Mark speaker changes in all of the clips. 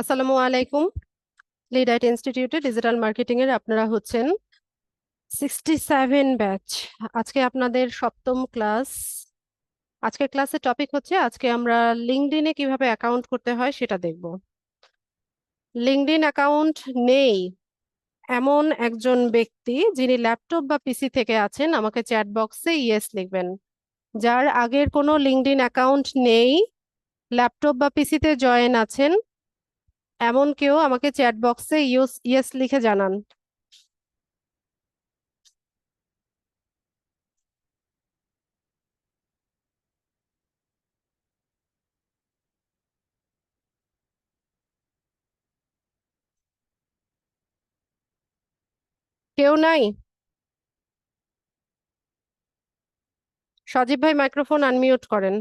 Speaker 1: আসসালামু আলাইকুম। লিডাইট ইনস্টিটিউটে ডিজিটাল মার্কেটিং এর আপনারা হচ্ছেন 67 ব্যাচ। আজকে আপনাদের সপ্তম ক্লাস। আজকের ক্লাসের টপিক হচ্ছে আজকে আমরা লিঙ্কডইনে কিভাবে অ্যাকাউন্ট করতে হয় সেটা দেখব। লিঙ্কডইন অ্যাকাউন্ট নেই এমন একজন ব্যক্তি যিনি ল্যাপটপ বা পিসি থেকে আছেন, আমাকে চ্যাট বক্সে ইয়েস লিখবেন। যার আগের কোনো লিঙ্কডইন অ্যাকাউন্ট নেই, ল্যাপটপ বা পিসিতে জয়েন আছেন, এমন কেউ আমাকে চ্যাট বক্সে ইয়েস লিখে জানান। কেউ নাই? সজীব ভাই মাইক্রোফোন আনমিউট করেন।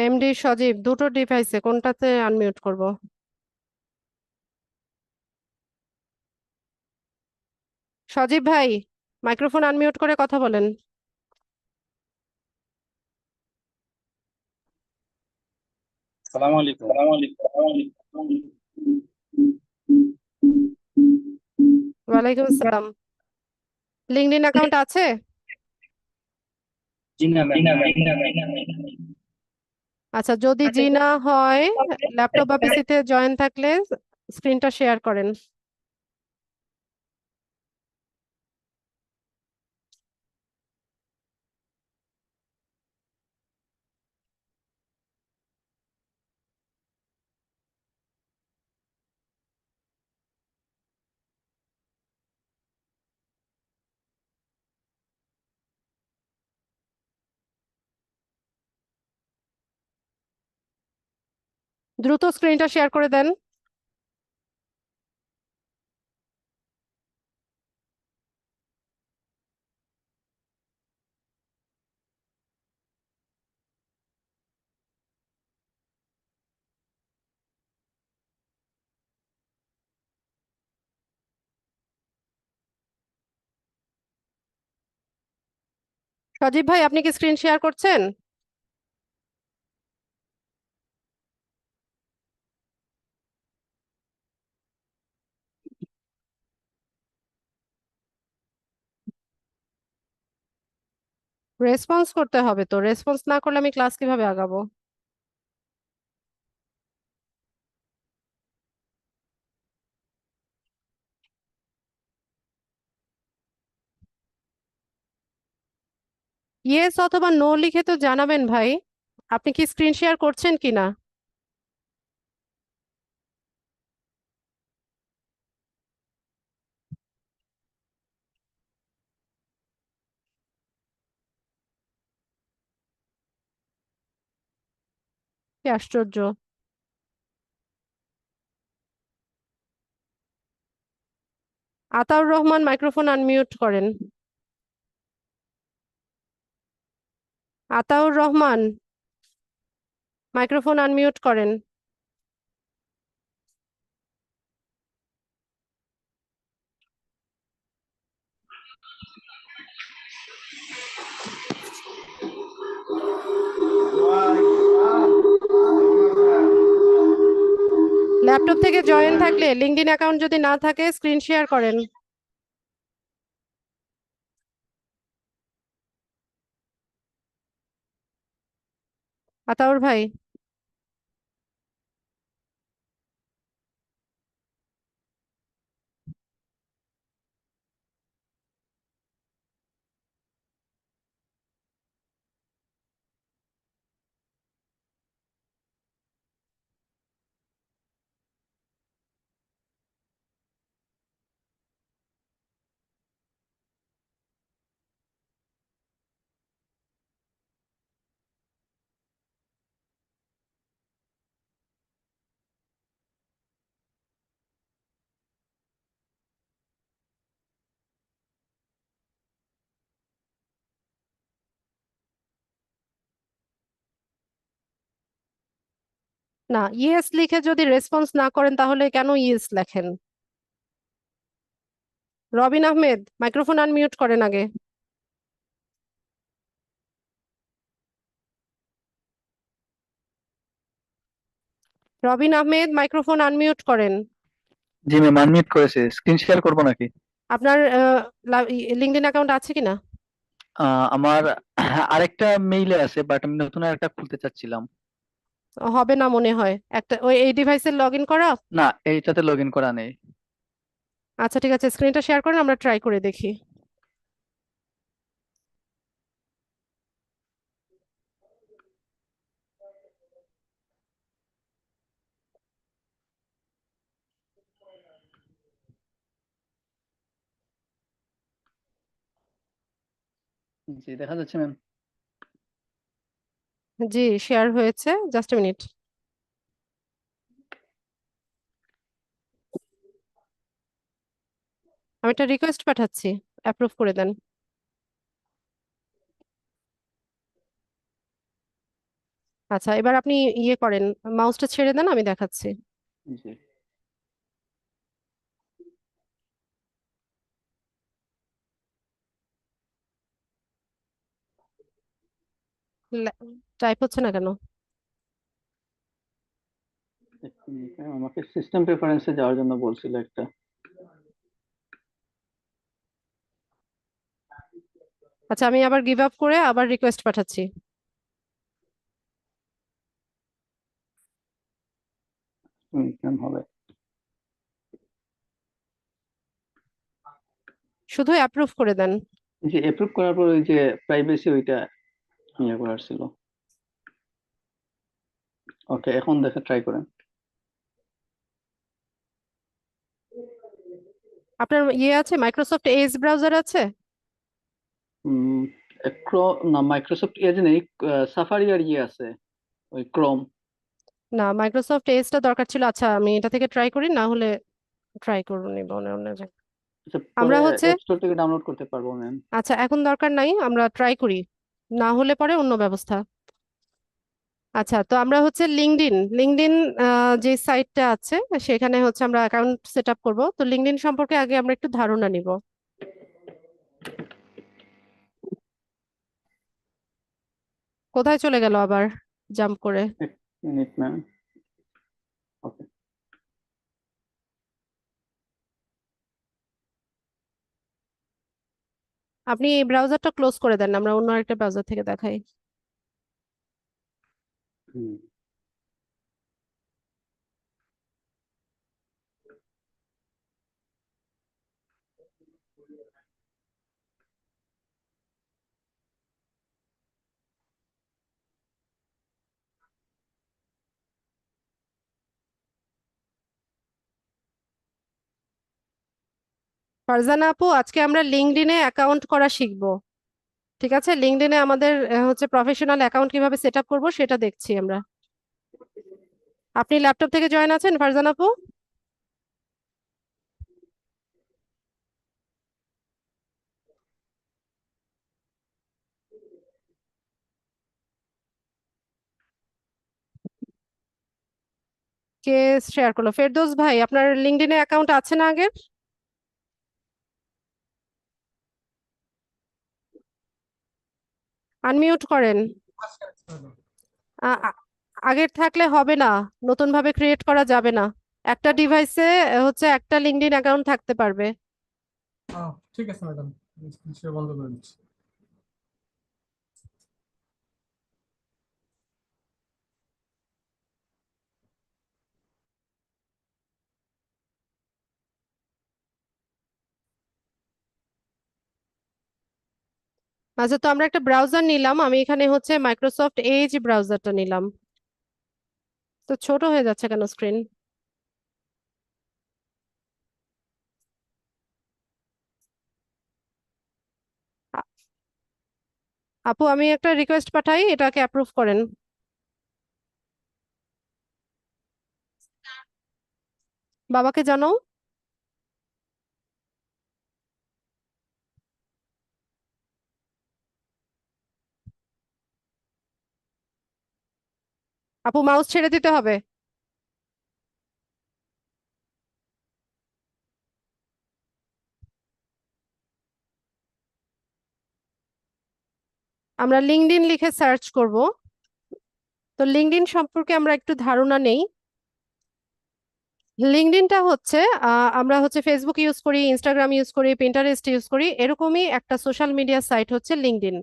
Speaker 1: এমডি সজীব, দুটো ডিভাইসে কোনটাতে আনমিউট করব? সজীব ভাই মাইক্রোফোন আনমিউট করে কথা বলেন।
Speaker 2: সালাম আলাইকুম।
Speaker 1: ওয়ালাইকুম আসসালাম। লিঙ্কডইন অ্যাকাউন্ট আছে?
Speaker 2: জি না ম্যাম।
Speaker 1: আচ্ছা, যদি জি না হয়, ল্যাপটপ বা পিসিতে জয়েন থাকলে স্ক্রিনটা শেয়ার করেন। দ্রুত স্ক্রিনটা শেয়ার করে দেন। সজীব ভাই, আপনি কি স্ক্রিন শেয়ার করছেন? রেসপন্স করতে হবে তো, রেসপন্স না করলে আমি ক্লাস কিভাবে আগাবো? ইয়েস অথবা নো লিখে তো জানাবেন ভাই, আপনি কি স্ক্রিন শেয়ার করছেন কিনা। কি আশ্চর্য! আতাউর রহমান মাইক্রোফোন আনমিউট করেন। আতাউর রহমান মাইক্রোফোন আনমিউট করেন। ল্যাপটপ থেকে জয়েন থাকলে, লিঙ্কডইন অ্যাকাউন্ট যদি না থাকে, স্ক্রিন শেয়ার করেন। আতাউর ভাই, না, ইয়েস লিখে যদি রেসপন্স না করেন তাহলে কেন ইয়েস লেখেন? রবিন আহমেদ মাইক্রোফোন আনমিউট করেন আগে। রবিন আহমেদ, মাইক্রোফোন আনমিউট করেন।
Speaker 3: জি ম্যাম, আনমিউট করেছে। স্ক্রিন শেয়ার করবো নাকি?
Speaker 1: আপনার লিঙ্কডইন অ্যাকাউন্ট আছে কিনা?
Speaker 3: আমার আরেকটা মেইলে আছে, বাট আমি নতুন আরেকটা খুলতে চাচ্ছিলাম।
Speaker 1: হবে না মনে হয়, একটা ওই এই ডিভাইসে লগ ইন করা।
Speaker 3: না, এইটাতে লগ ইন করা নেই।
Speaker 1: আচ্ছা ঠিক আছে, স্ক্রিনটা শেয়ার করেন, আমরা ট্রাই করে দেখি।
Speaker 3: জি, দেখা যাচ্ছে ম্যাম।
Speaker 1: জি, শেয়ার হয়েছে, জাস্ট মিনিট। আমি একটা রিকোয়েস্ট পাঠাচ্ছি, অ্যাপ্রুভ করে দেন। আচ্ছা, এবার আপনি ইয়ে করেন, মাউসটা ছেড়ে দেন, আমি দেখাচ্ছি।
Speaker 3: জি।
Speaker 1: টাইপ হচ্ছে না কেন?
Speaker 3: এক মিনিট ম্যাম, আমাকে সিস্টেম প্রেফারেন্সে যাওয়ার জন্য বলছিল একটা।
Speaker 1: আচ্ছা, আমি আবার গিভ আপ করে আবার রিকোয়েস্ট পাঠাচ্ছি।
Speaker 3: মিনিট ম্যাম, হবে।
Speaker 1: শুধু অ্যাপ্রুভ করে দেন।
Speaker 3: জি, অ্যাপ্রুভ করার পর ওই যে প্রাইভেসি, ওইটা ইয়ে করার ছিল। ওকে, এখন দেখা ট্রাই করেন।
Speaker 1: আপনার ইয়ে আছে, মাইক্রোসফট এজ ব্রাউজার আছে?
Speaker 3: উম না, মাইক্রোসফট এজ নেই। সাফারি আর ইয়ে আছে, ওই ক্রোম।
Speaker 1: না, মাইক্রোসফট এজটা দরকার ছিল। আচ্ছা, আমি এটা থেকে ট্রাই করি, না হলে ট্রাই করুন অন্য অন্য জায়গায়।
Speaker 3: আচ্ছা,
Speaker 1: আমরা
Speaker 3: পরে
Speaker 1: হচ্ছে,
Speaker 3: অ্যাপ স্টোর থেকে ডাউনলোড করতে পারবো ম্যাম?
Speaker 1: আচ্ছা এখন দরকার নাই, আমরা ট্রাই করি, না হলে পরে অন্য ব্যবস্থা। আচ্ছা, তো আমরা হচ্ছে লিঙ্কডইন লিঙ্কডইন যে সাইটটা আছে, সেখানে হচ্ছে আমরা অ্যাকাউন্ট সেট আপ করবো। তো লিঙ্কডইন সম্পর্কে আগে আমরা একটু ধারণা নিব। কোথায় চলে গেল আবার জাম্প করে?
Speaker 3: এক মিনিট ম্যাম। ওকে।
Speaker 1: আপনি এই ব্রাউজারটা ক্লোজ করে দেন, আমরা অন্য একটা ব্রাউজার থেকে দেখাই।
Speaker 3: হুম।
Speaker 1: ফারজানা আপু, আজকে আমরা লিঙ্কডইনে অ্যাকাউন্ট করা শিখবো। ঠিক আছে, লিঙ্কডইনে আমাদের হচ্ছে প্রফেশনাল অ্যাকাউন্ট কিভাবে সেট আপ করবো সেটা দেখছি আমরা। আপনি ল্যাপটপ থেকে জয়েন আছেন ফারজানা আপু? কে শেয়ার করলো? ফেরদৌস ভাই, আপনার লিঙ্কডইনে অ্যাকাউন্ট আছে না আগে? আনমিউট করেন। আ- আ- আগের থাকলে হবে না, নতুন ভাবে ক্রিয়েট করা যাবে না। একটা ডিভাইসে হচ্ছে একটা লিঙ্কডইন অ্যাকাউন্ট থাকতে পারবে।
Speaker 4: ঠিক আছে ম্যাডাম, নিশ্চয়ই বন্ধ করে দিচ্ছি।
Speaker 1: আচ্ছা, তো আমরা একটা ব্রাউজার নিলাম, আমি এখানে হচ্ছে মাইক্রোসফট এজ ব্রাউজারটা নিলাম। তো ছোট হয়ে যাচ্ছে কেন স্ক্রিন? আপু, আমি একটা রিকোয়েস্ট পাঠাই, এটাকে অ্যাপ্রুভ করেন। বাবাকে জানাও। আপু, মাউস ছেড়ে দিতে হবে। আমরা লিঙ্কডইন লিখে সার্চ করব। তো লিঙ্কডইন সম্পর্কে আমরা একটু ধারণা নেই। লিঙ্কডইনটা হচ্ছে আমরা হচ্ছে ফেসবুক ইউজ করি, ইনস্টাগ্রাম ইউজ করি, পিন্টারেস্ট ইউজ করি, এরকমই একটা সোশ্যাল মিডিয়া সাইট হচ্ছে লিঙ্কডইন।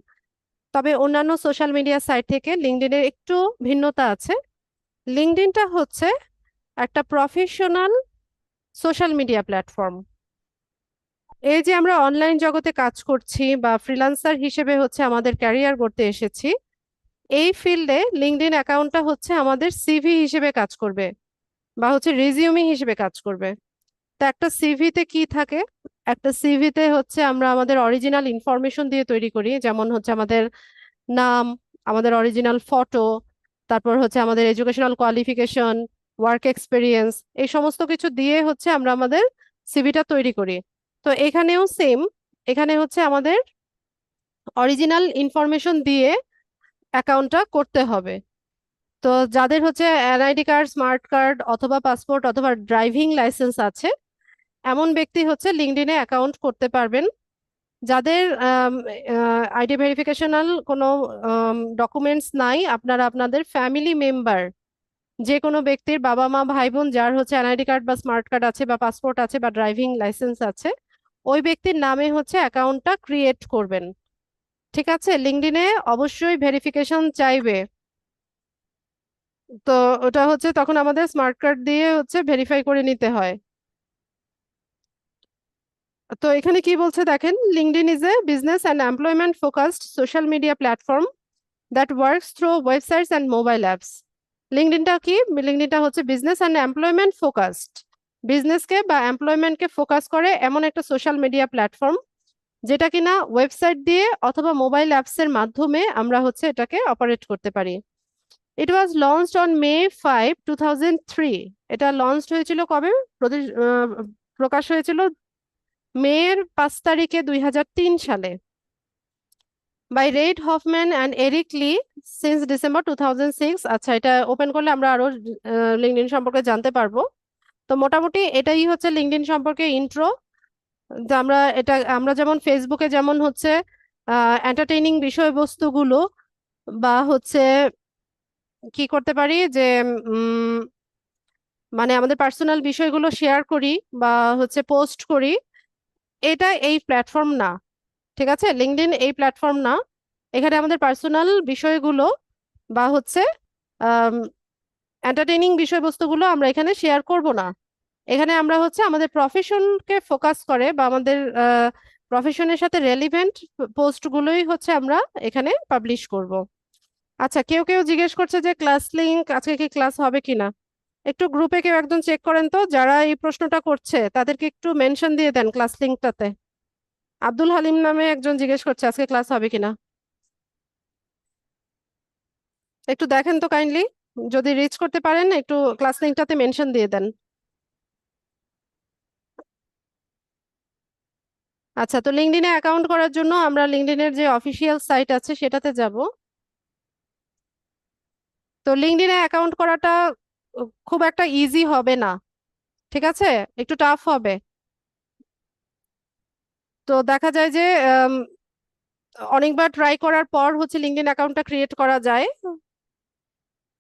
Speaker 1: তবে অন্যান্য সোশ্যাল মিডিয়া সাইট থেকে লিঙ্কডইনের একটু ভিন্নতা আছে। লিঙ্কডইনটা হচ্ছে একটা প্রফেশনাল সোশ্যাল মিডিয়া প্ল্যাটফর্ম। এই যে আমরা অনলাইন জগতে কাজ করছি বা ফ্রিল্যান্সার হিসেবে হচ্ছে আমাদের ক্যারিয়ার করতে এসেছি, এই ফিল্ডে লিঙ্কডইন অ্যাকাউন্টটা হচ্ছে আমাদের সিভি হিসেবে কাজ করবে বা হচ্ছে রিজিউমি হিসেবে কাজ করবে। তো একটা সিভিতে কি থাকে? একটা সিভিতে হচ্ছে আমরা আমাদের অরিজিনাল ইনফরমেশন দিয়ে তৈরি করি, যেমন হচ্ছে আমাদের নাম, আমাদের অরিজিনাল ফটো, তারপর হচ্ছে আমাদের এডুকেশনাল কোয়ালিফিকেশন, ওয়ার্ক এক্সপিরিয়েন্স, এই সমস্ত কিছু দিয়ে হচ্ছে আমরা আমাদের সিভিটা তৈরি করি। তো এখানেও সেম, এখানে হচ্ছে আমাদের অরিজিনাল ইনফরমেশন দিয়ে অ্যাকাউন্টটা করতে হবে। তো যাদের হচ্ছে এনআইডি কার্ড, স্মার্ট কার্ড অথবা পাসপোর্ট অথবা ড্রাইভিং লাইসেন্স আছে, এমন ব্যক্তি হচ্ছে লিঙ্কডইনে অ্যাকাউন্ট করতে পারবেন। যাদের আইডি ভেরিফিকেশনাল কোনো ডকুমেন্টস নাই, আপনারা আপনাদের ফ্যামিলি মেম্বার, যে কোনো ব্যক্তির বাবা মা ভাই বোন যার হচ্ছে এনআইডি কার্ড বা স্মার্ট কার্ড আছে বা পাসপোর্ট আছে বা ড্রাইভিং লাইসেন্স আছে, ওই ব্যক্তির নামে হচ্ছে অ্যাকাউন্টটা ক্রিয়েট করবেন। ঠিক আছে, লিঙ্কডইনে অবশ্যই ভেরিফিকেশন চাইবে। তো ওটা হচ্ছে তখন আমাদের স্মার্ট কার্ড দিয়ে হচ্ছে ভেরিফাই করে নিতে হয়। তো এখানে কি বলছে দেখেন, LinkedIn is a business and employment focused social media platform that works through websites and mobile apps. লিঙ্কডইনটা কি? লিঙ্কডইনটা হচ্ছে বিজনেস অ্যান্ড এমপ্লয়মেন্ট ফোকাসড, বিজনেসকে বা এমপ্লয়মেন্টকে ফোকাস করে এমন একটা সোশ্যাল মিডিয়া প্ল্যাটফর্ম যেটা কিনা ওয়েবসাইট দিয়ে অথবা মোবাইল অ্যাপস এর মাধ্যমে আমরা হচ্ছে এটাকে অপারেট করতে পারি। ইট ওয়াজ লঞ্চড অন May 5, 2003। এটা লঞ্চড হয়েছিল কবে? প্রকাশ হয়েছিল মের 5 তারিখে 2003 সালে। By Reid Hoffman and Eric Ly since December 2006। আচ্ছা, এটা ওপেন করলে আমরা আরো লিঙ্কডইন সম্পর্কে জানতে পারবো। তো মোটামুটি এটাই হচ্ছে লিঙ্কডইন সম্পর্কে ইন্ট্রো। আমরা যেমন ফেসবুকে যেমন হচ্ছে এন্টারটেইনিং বিষয়বস্তুগুলো বা হচ্ছে কি করতে পারি যে উম, মানে আমাদের পার্সোনাল বিষয়গুলো শেয়ার করি বা হচ্ছে পোস্ট করি, এটা এই প্ল্যাটফর্ম না। ঠিক আছে, লিঙ্কডইন এই প্ল্যাটফর্ম না। এখানে আমাদের পার্সোনাল বিষয়গুলো বা হচ্ছে এন্টারটেইনিং বিষয়বস্তুগুলো আমরা এখানে শেয়ার করব না। এখানে আমরা হচ্ছে আমাদের প্রফেশনকে ফোকাস করে বা আমাদের প্রফেশনের সাথে রেলিভেন্ট পোস্টগুলোই হচ্ছে আমরা এখানে পাবলিশ করব। আচ্ছা, কেউ কেউ জিজ্ঞেস করছে যে ক্লাস লিংক আজকে কি ক্লাস হবে কিনা। একটু গ্রুপে কেউ একজন চেক করেন তো, যারা এই প্রশ্নটা করছে তাদেরকে একটু মেনশন দিয়ে দেন ক্লাস লিংকটাতে। আব্দুল হালিম নামে একজন জিজ্ঞেস করছে আজকে ক্লাস হবে কিনা। একটু দেখেন তো কাইন্ডলি, যদি রিচ করতে পারেন একটু ক্লাস লিংকটাতে মেনশন দিয়ে দেন। আচ্ছা, তো লিঙ্কডইনে অ্যাকাউন্ট করার জন্য আমরা লিঙ্কডইনের যে অফিসিয়াল সাইট আছে সেটাতে যাব। তো লিঙ্কডইনে অ্যাকাউন্ট করাটা খুব একটা ইজি হবে না, ঠিক আছে, একটু টাফ হবে। তো দেখা যায় যে অনেকবার ট্রাই করার পর হচ্ছে লিঙ্কডইন অ্যাকাউন্টটা ক্রিয়েট করা যায়।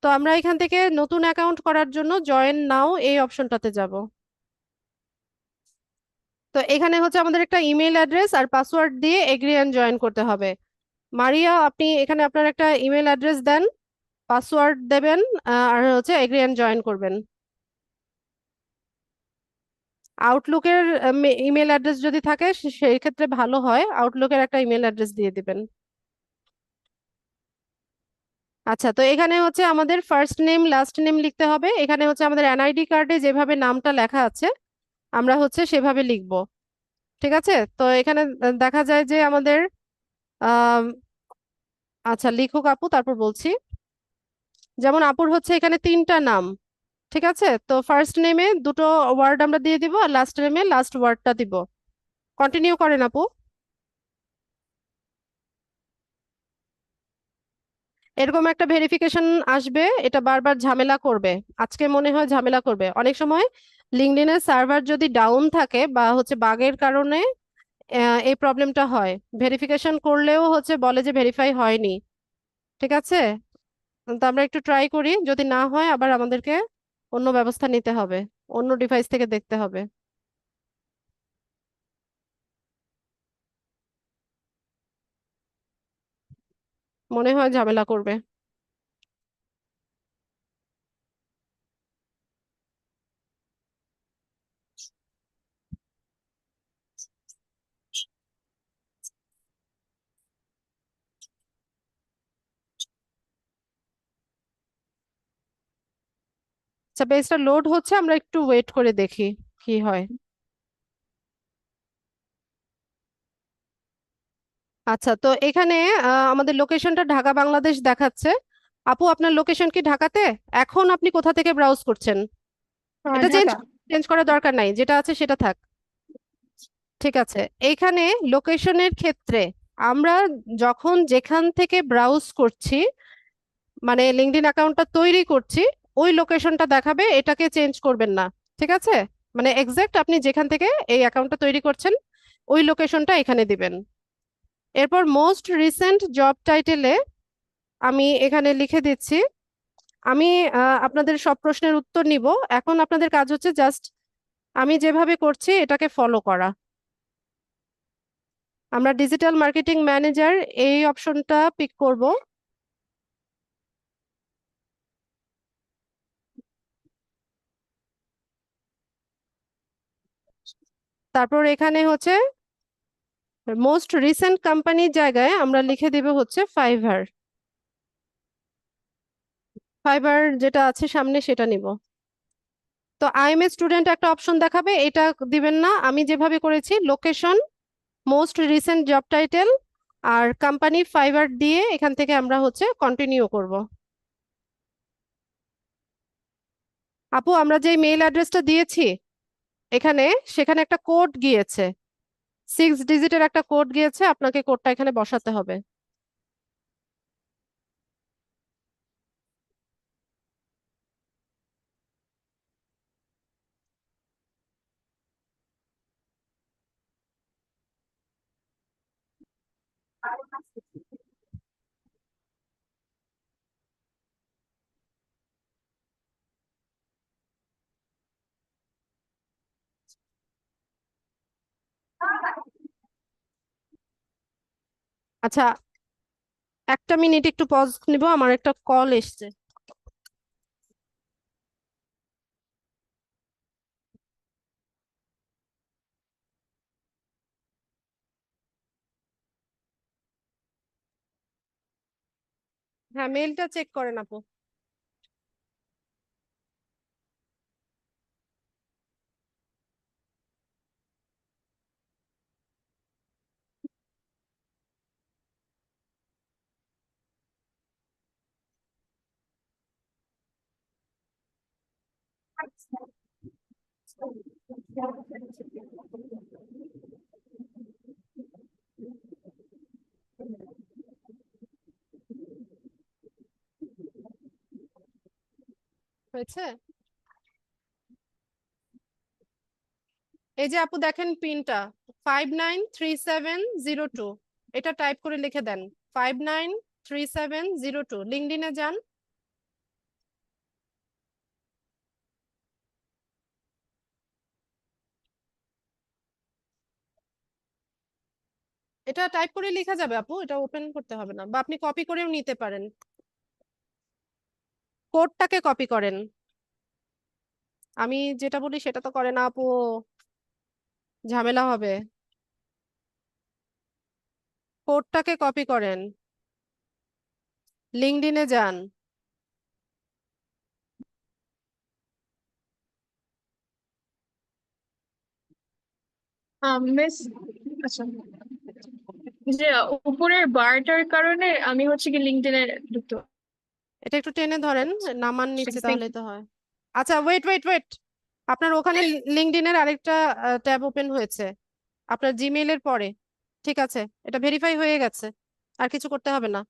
Speaker 1: তো আমরা এখান থেকে নতুন অ্যাকাউন্ট করার জন্য জয়েন নাও এই অপশনটাতে যাব। তো এখানে হচ্ছে আমাদের একটা ইমেল অ্যাড্রেস আর পাসওয়ার্ড দিয়ে এগ্রি এন্ড জয়েন করতে হবে। মারিয়া, আপনি এখানে আপনার একটা ইমেল অ্যাড্রেস দেন, পাসওয়ার্ড দেবেন, আর হচ্ছে এগ্রি এন্ড জয়েন করবেন। আউটলুকের ইমেল অ্যাড্রেস যদি থাকে সেই ক্ষেত্রে ভালো হয়, আউটলুকের একটা ইমেল অ্যাড্রেস দিয়ে দিবেন। আচ্ছা, তো এখানে হচ্ছে আমাদের ফার্স্ট নেম লাস্ট নেম লিখতে হবে। এখানে হচ্ছে আমাদের এনআইডি কার্ডে যেভাবে নামটা লেখা আছে আমরা হচ্ছে সেভাবে লিখব। ঠিক আছে, তো এখানে দেখা যায় যে আমাদের আহ আচ্ছা, লিখুক আপু, তারপর বলছি। যেমন আপুর হচ্ছে এখানে 3টা নাম। ঠিক আছে, তো ফার্স্ট নেমে 2টো ওয়ার্ড আমরা দিয়ে দিব আর লাস্ট নেমে লাস্ট ওয়ার্ডটা দিব। কন্টিনিউ করেন আপু। এরকম একটা ভেরিফিকেশন আসবে, এটা বারবার ঝামেলা করবে। আজকে মনে হয় ঝামেলা করবে। অনেক সময় লিঙ্কডইনের সার্ভার যদি ডাউন থাকে বা হচ্ছে বাগের কারণে এই প্রবলেমটা হয়। ভেরিফিকেশন করলেও হচ্ছে বলে যে ভেরিফাই হয়নি। ঠিক আছে, তো আমরা একটু ট্রাই করি, যদি না হয় আবার আমাদেরকে অন্য ব্যবস্থা নিতে হবে। অন্য ডিভাইস থেকে দেখতে হবে। মনে হয় ঝামেলা করবে। আচ্ছা, পেজটা লোড হচ্ছে, আমরা একটু ওয়েট করে দেখি কি হয়। আচ্ছা, তো এখানে আমাদের লোকেশনটা ঢাকা বাংলাদেশ দেখাচ্ছে। আপু, আপনার লোকেশন কি ঢাকাতে? এখন আপনি কোথা থেকে ব্রাউজ করছেন? এটা চেঞ্জ
Speaker 5: ঢাকা।
Speaker 1: চেঞ্জ করার দরকার নাই, যেটা আছে সেটা থাক। ঠিক আছে, এইখানে লোকেশনের ক্ষেত্রে আমরা যখন যেখান থেকে ব্রাউজ করছি, মানে লিঙ্কডইন অ্যাকাউন্টটা তৈরি করছি, ওই লোকেশনটা দেখাবে, এটাকে চেঞ্জ করবেন না। ঠিক আছে, মানে এক্সাক্ট আপনি যেখান থেকে এই অ্যাকাউন্টটা তৈরি করছেন ওই লোকেশনটা এখানে দিবেন। এরপর মোস্ট রিসেন্ট জব টাইটেলে আমি এখানে লিখে দিচ্ছি। আমি আপনাদের সব প্রশ্নের উত্তর নিব। এখন আপনাদের কাজ হচ্ছে জাস্ট আমি যেভাবে করছি এটাকে ফলো করা। আমরা ডিজিটাল মার্কেটিং ম্যানেজার এই অপশনটা পিক করব। তারপর এখানে হচ্ছে মোস্ট রিসেন্ট কোম্পানির জায়গায় আমরা লিখে দিব হচ্ছে ফাইভার। ফাইবার যেটা আছে সামনে সেটা নিব। তো আই এম এ স্টুডেন্ট একটা অপশন দেখাবে, এটা দিবেন না। আমি যেভাবে করেছি location, most recent job title আর কোম্পানি ফাইবার দিয়ে এখান থেকে আমরা হচ্ছে কন্টিনিউ করব। আপু, আমরা যে মেইল অ্যাড্রেসটা দিয়েছি এখানে, সেখানে একটা কোড গিয়েছে, 6 ডিজিটের একটা কোড গিয়েছে, আপনাকে কোডটা এখানে বসাতে হবে। আচ্ছা, একটা মিনিট একটু পজ নিব, আমার একটা কল এসছে। হ্যাঁ, মেইলটা চেক করেন আপু। হয়েছে? এই যে আপু দেখেন পিনটা 593702, এটা টাইপ করে লিখে দেন। 593702, লিঙ্কডইনে যান। এটা টাইপ করে লেখা যাবে আপু, এটা ওপেন করতে হবে না, বা আপনি কপি করেও নিতে পারেন। কোডটাকে কপি করেন। আমি যেটা বলি সেটা তো করে না আপু, ঝামেলা হবে। কোডটাকে কপি করেন, লিঙ্কডইনে যান।
Speaker 5: মিস, আচ্ছা, যে উপরের বারটার কারণে আমি হচ্ছে কি লিঙ্কডইনে ঢুকতে
Speaker 1: এটা একটু টেনে ধরেন, নামান নিচে,
Speaker 5: পারছি।
Speaker 1: তাহলে তো হয়। আচ্ছা, ওয়েট ওয়েট ওয়েট, আপনার ওখানে লিঙ্কডইনের আরেকটা ট্যাব ওপেন হয়েছে আপনার জিমেইলের পরে। ঠিক আছে, এটা ভেরিফাই হয়ে গেছে, আর কিছু করতে হবে না।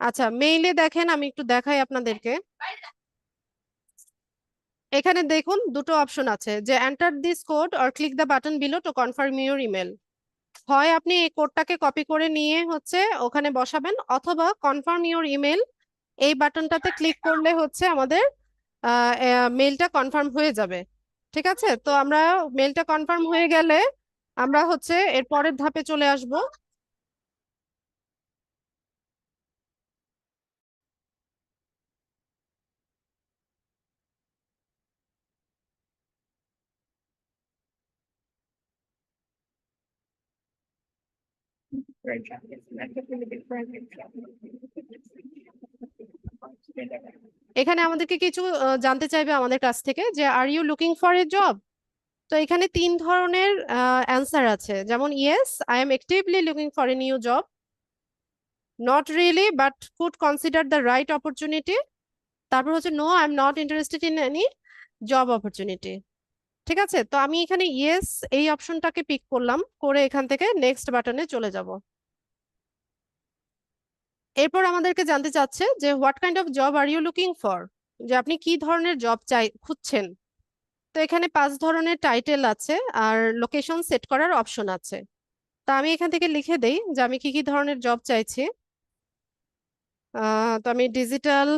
Speaker 1: আচ্ছা, মেইলে দেখেন, আমি একটু দেখাই আপনাদেরকে। এখানে দেখুন দুটো অপশন আছে, যে enter this code or click the button below to confirm your email. হয় আপনি এই কোডটাকে কপি করে নিয়ে হচ্ছে ওখানে বসাবেন, অথবা কনফার্ম ইউর ইমেল এই বাটনটাতে ক্লিক করলে হচ্ছে আমাদের মেলটা কনফার্ম হয়ে যাবে। ঠিক আছে, তো আমরা মেলটা কনফার্ম হয়ে গেলে আমরা হচ্ছে এর পরের ধাপে চলে আসব। এখানে আমাদেরকে কিছু জানতে চাইবে আমাদের কাছ থেকে যে are you looking for a job. তো এখানে 3 ধরনের অ্যান্সার আছে, যেমন yes I am actively looking for a new job, not really but could consider the right opportunity, তারপর হচ্ছে no I am not interested in any job opportunity. ঠিক আছে, তো আমি এখানে ইয়েস এই অপশনটাকে পিক করলাম, করে এখান থেকে নেক্সট বাটনে চলে যাব। এরপর আমাদেরকে জানতে চাচ্ছে যে what kind of job are you looking for, যে আপনি কি ধরনের জব খুঁজছেন। তো এখানে 5 ধরনের টাইটেল আছে আর লোকেশন সেট করার অপশন আছে। তা আমি এখান থেকে লিখে দেই যে আমি কি কি ধরনের জব চাইছি। তো আমি ডিজিটাল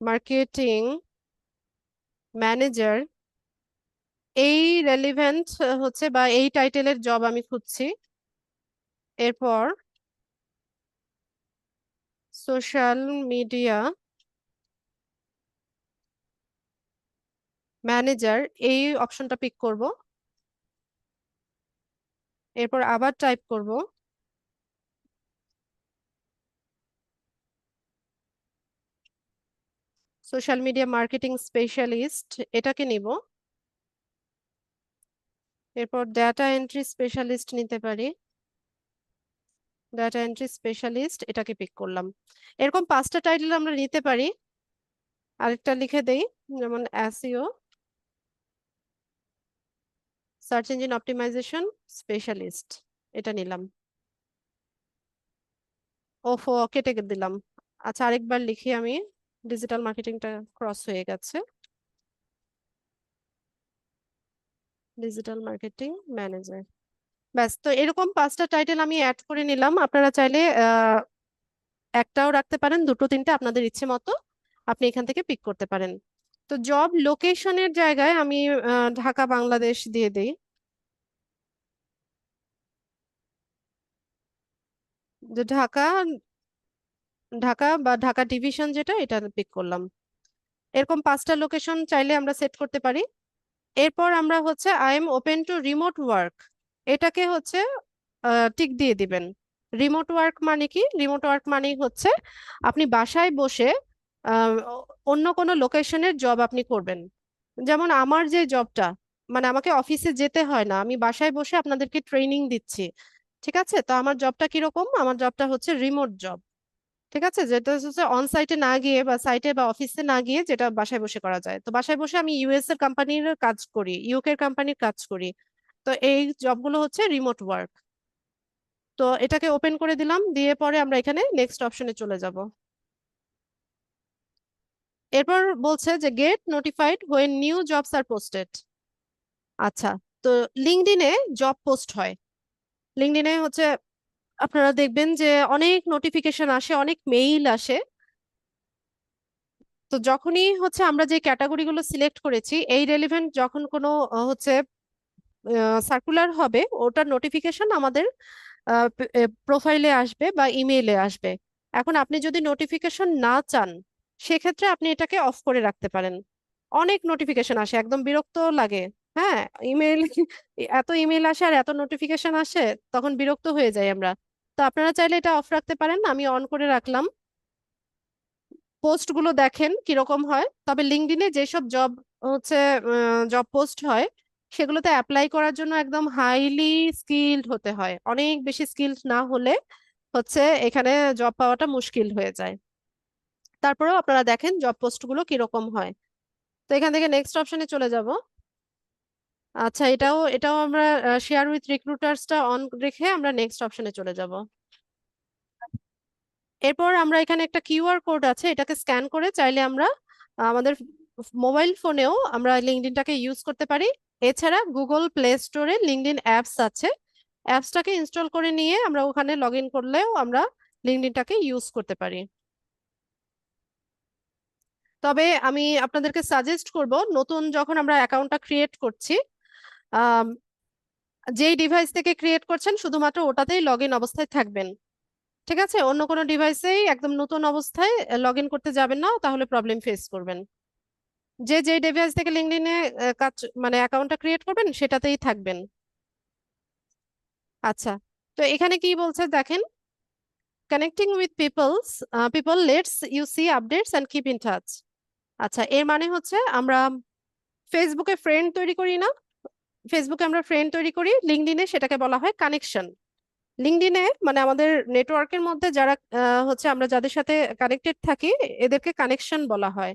Speaker 1: মার্কেটিং ম্যানেজার এই রেলিভেন্ট হচ্ছে বা এই টাইটেলের জব আমি খুঁজছি। এরপর সোশ্যাল মিডিয়া ম্যানেজার এই অপশনটা পিক করব। এরপর আবার টাইপ করব সোশ্যাল মিডিয়া মার্কেটিং স্পেশালিস্ট, এটাকে নিব। এরপর ডেটা এন্ট্রি স্পেশালিস্ট নিতে পারি, ডেটা এন্ট্রি স্পেশালিস্ট এটাকে পিক করলাম। এরকম 5টা টাইটেল আমরা নিতে পারি। আরেকটা লিখে দেই, যেমন SEO search engine optimisation specialist, এটা নিলাম। ওফো কেটে দিলাম। আচ্ছা আরেকবার লিখি আমি, ডিজিটাল মার্কেটিংটা ক্রস হয়ে গেছে, ডিজিটাল মার্কেটিং ম্যানেজার। ব্যাস, তো এরকম 5টা টাইটেল আমি অ্যাড করে নিলাম। আপনারা চাইলে একটাও রাখতে পারেন, দুটো তিনটে আপনাদের ইচ্ছে মতো আপনি এখান থেকে পিক করতে পারেন। তো জব লোকেশনের জায়গায় আমি ঢাকা বাংলাদেশ দিয়ে দেই, যে ঢাকা ঢাকা বা ঢাকা ডিভিশন যেটা এটা পিক করলাম। এরকম 5টা লোকেশন চাইলে আমরা সেট করতে পারি। এরপর আমরা হচ্ছে I am open to remote work, এটাকে হচ্ছে টিক দিয়ে দিবেন। রিমোট ওয়ার্ক মানে কি? রিমোট ওয়ার্ক মানেই হচ্ছে আপনি বাসায় বসে অন্য কোনো লোকেশনের জব আপনি করবেন। যেমন আমার যে জবটা, মানে আমাকে অফিসে যেতে হয় না, আমি বাসায় বসে আপনাদেরকে ট্রেনিং দিচ্ছি। ঠিক আছে, তো আমার জবটা কিরকম? আমার জবটা হচ্ছে রিমোট জব। ঠিক আছে, যেটা হচ্ছে অন সাইটে না গিয়ে বা সাইটে বা অফিসে না গিয়ে যেটা বাসায় বসে করা যায়। তো বাসায় বসে আমি ইউএস এর কোম্পানির কাজ করি, ইউকে এর কোম্পানির কাজ করি। তো এই জবগুলো হচ্ছে রিমোট ওয়ার্ক। তো এটাকে ওপেন করে দিলাম, দিয়ে পরে আমরা এখানে নেক্সট অপশনে চলে যাব। এরপর বলছে যে get notified when new jobs are posted. আচ্ছা, তো লিঙ্কডইনে জব পোস্ট হয়। লিঙ্কডইনে হচ্ছে আপনারা দেখবেন যে অনেক নোটিফিকেশন আসে, অনেক মেইল আসে। তো যখনই হচ্ছে আমরা যে ক্যাটাগরিগুলো সিলেক্ট করেছি এই রেলিভেন্ট যখন কোনো হচ্ছে সার্কুলার হবে, ওটার নোটিফিকেশন আমাদের প্রোফাইলে আসবে বা ইমেইলে আসবে। এখন আপনি যদি নোটিফিকেশন না চান, সেক্ষেত্রে আপনি এটাকে অফ করে রাখতে পারেন। অনেক নোটিফিকেশন আসে, একদম বিরক্ত লাগে। হ্যাঁ, ইমেইল এত ইমেইল আসে আর এত নোটিফিকেশন আসে, তখন বিরক্ত হয়ে যাই আমরা। তো আপনারা চাইলে এটা অফ রাখতে পারেন, আমি অন করে রাখলাম। পোস্ট গুলো দেখেন কিরকম হয়। তবে লিঙ্কডইনে যেসব জব হচ্ছে জব পোস্ট হয়, সেগুলোতে অ্যাপ্লাই করার জন্য একদম হাইলি স্কিলড হতে হয়। অনেক বেশি স্কিলড না হলে হচ্ছে এখানে জব পাওয়াটা মুশকিল হয়ে যায়। তারপরেও আপনারা দেখেন জব পোস্ট গুলো কিরকম হয়। তো এখান থেকে নেক্সট অপশনে চলে যাব। আচ্ছা, এটাও আমরা শেয়ার উইথ রিক্রুটার্সটা অন রেখে আমরা নেক্সট অপশনে চলে যাব। এরপর আমরা এখানে একটা কিউআর কোড আছে, এটাকে স্ক্যান করে চাইলে আমরা আমাদের মোবাইল ফোনেও আমরা লিঙ্কডইনটাকে ইউজ করতে পারি। এছাড়া গুগল প্লে স্টোরে লিঙ্কডইন অ্যাপস আছে, অ্যাপসটাকে ইনস্টল করে নিয়ে আমরা ওখানে লগ ইন করলেও আমরা লিঙ্কডইনটাকে ইউজ করতে পারি। তো তবে আমি আপনাদেরকে সাজেস্ট করব, নতুন যখন আমরা অ্যাকাউন্টটা ক্রিয়েট করছি, আম, যেই ডিভাইস থেকে ক্রিয়েট করছেন শুধুমাত্র ওটাতেই লগ ইন অবস্থায় থাকবেন। ঠিক আছে, অন্য কোনো ডিভাইসেই একদম নতুন অবস্থায় লগ ইন করতে যাবেন না, তাহলে প্রবলেম ফেস করবেন। যে ডিভাইস থেকে লিঙ্কডইনে কাজ মানে অ্যাকাউন্টটা ক্রিয়েট করবেন সেটাতেই থাকবেন। আচ্ছা, তো এখানে কি বলছে দেখেন, connecting with people lets you see updates and keep in touch. আচ্ছা, এর মানে হচ্ছে আমরা ফেসবুকে ফ্রেন্ড তৈরি করি না, ফেসবুকে আমরা ফ্রেন্ড তৈরি করি, লিঙ্কডইনে সেটাকে বলা হয় কানেকশন। লিঙ্কডইনে মানে আমাদের নেটওয়ার্কের মধ্যে যারা হচ্ছে আমরা যাদের সাথে কানেক্টেড থাকি এদেরকে কানেকশন বলা হয়।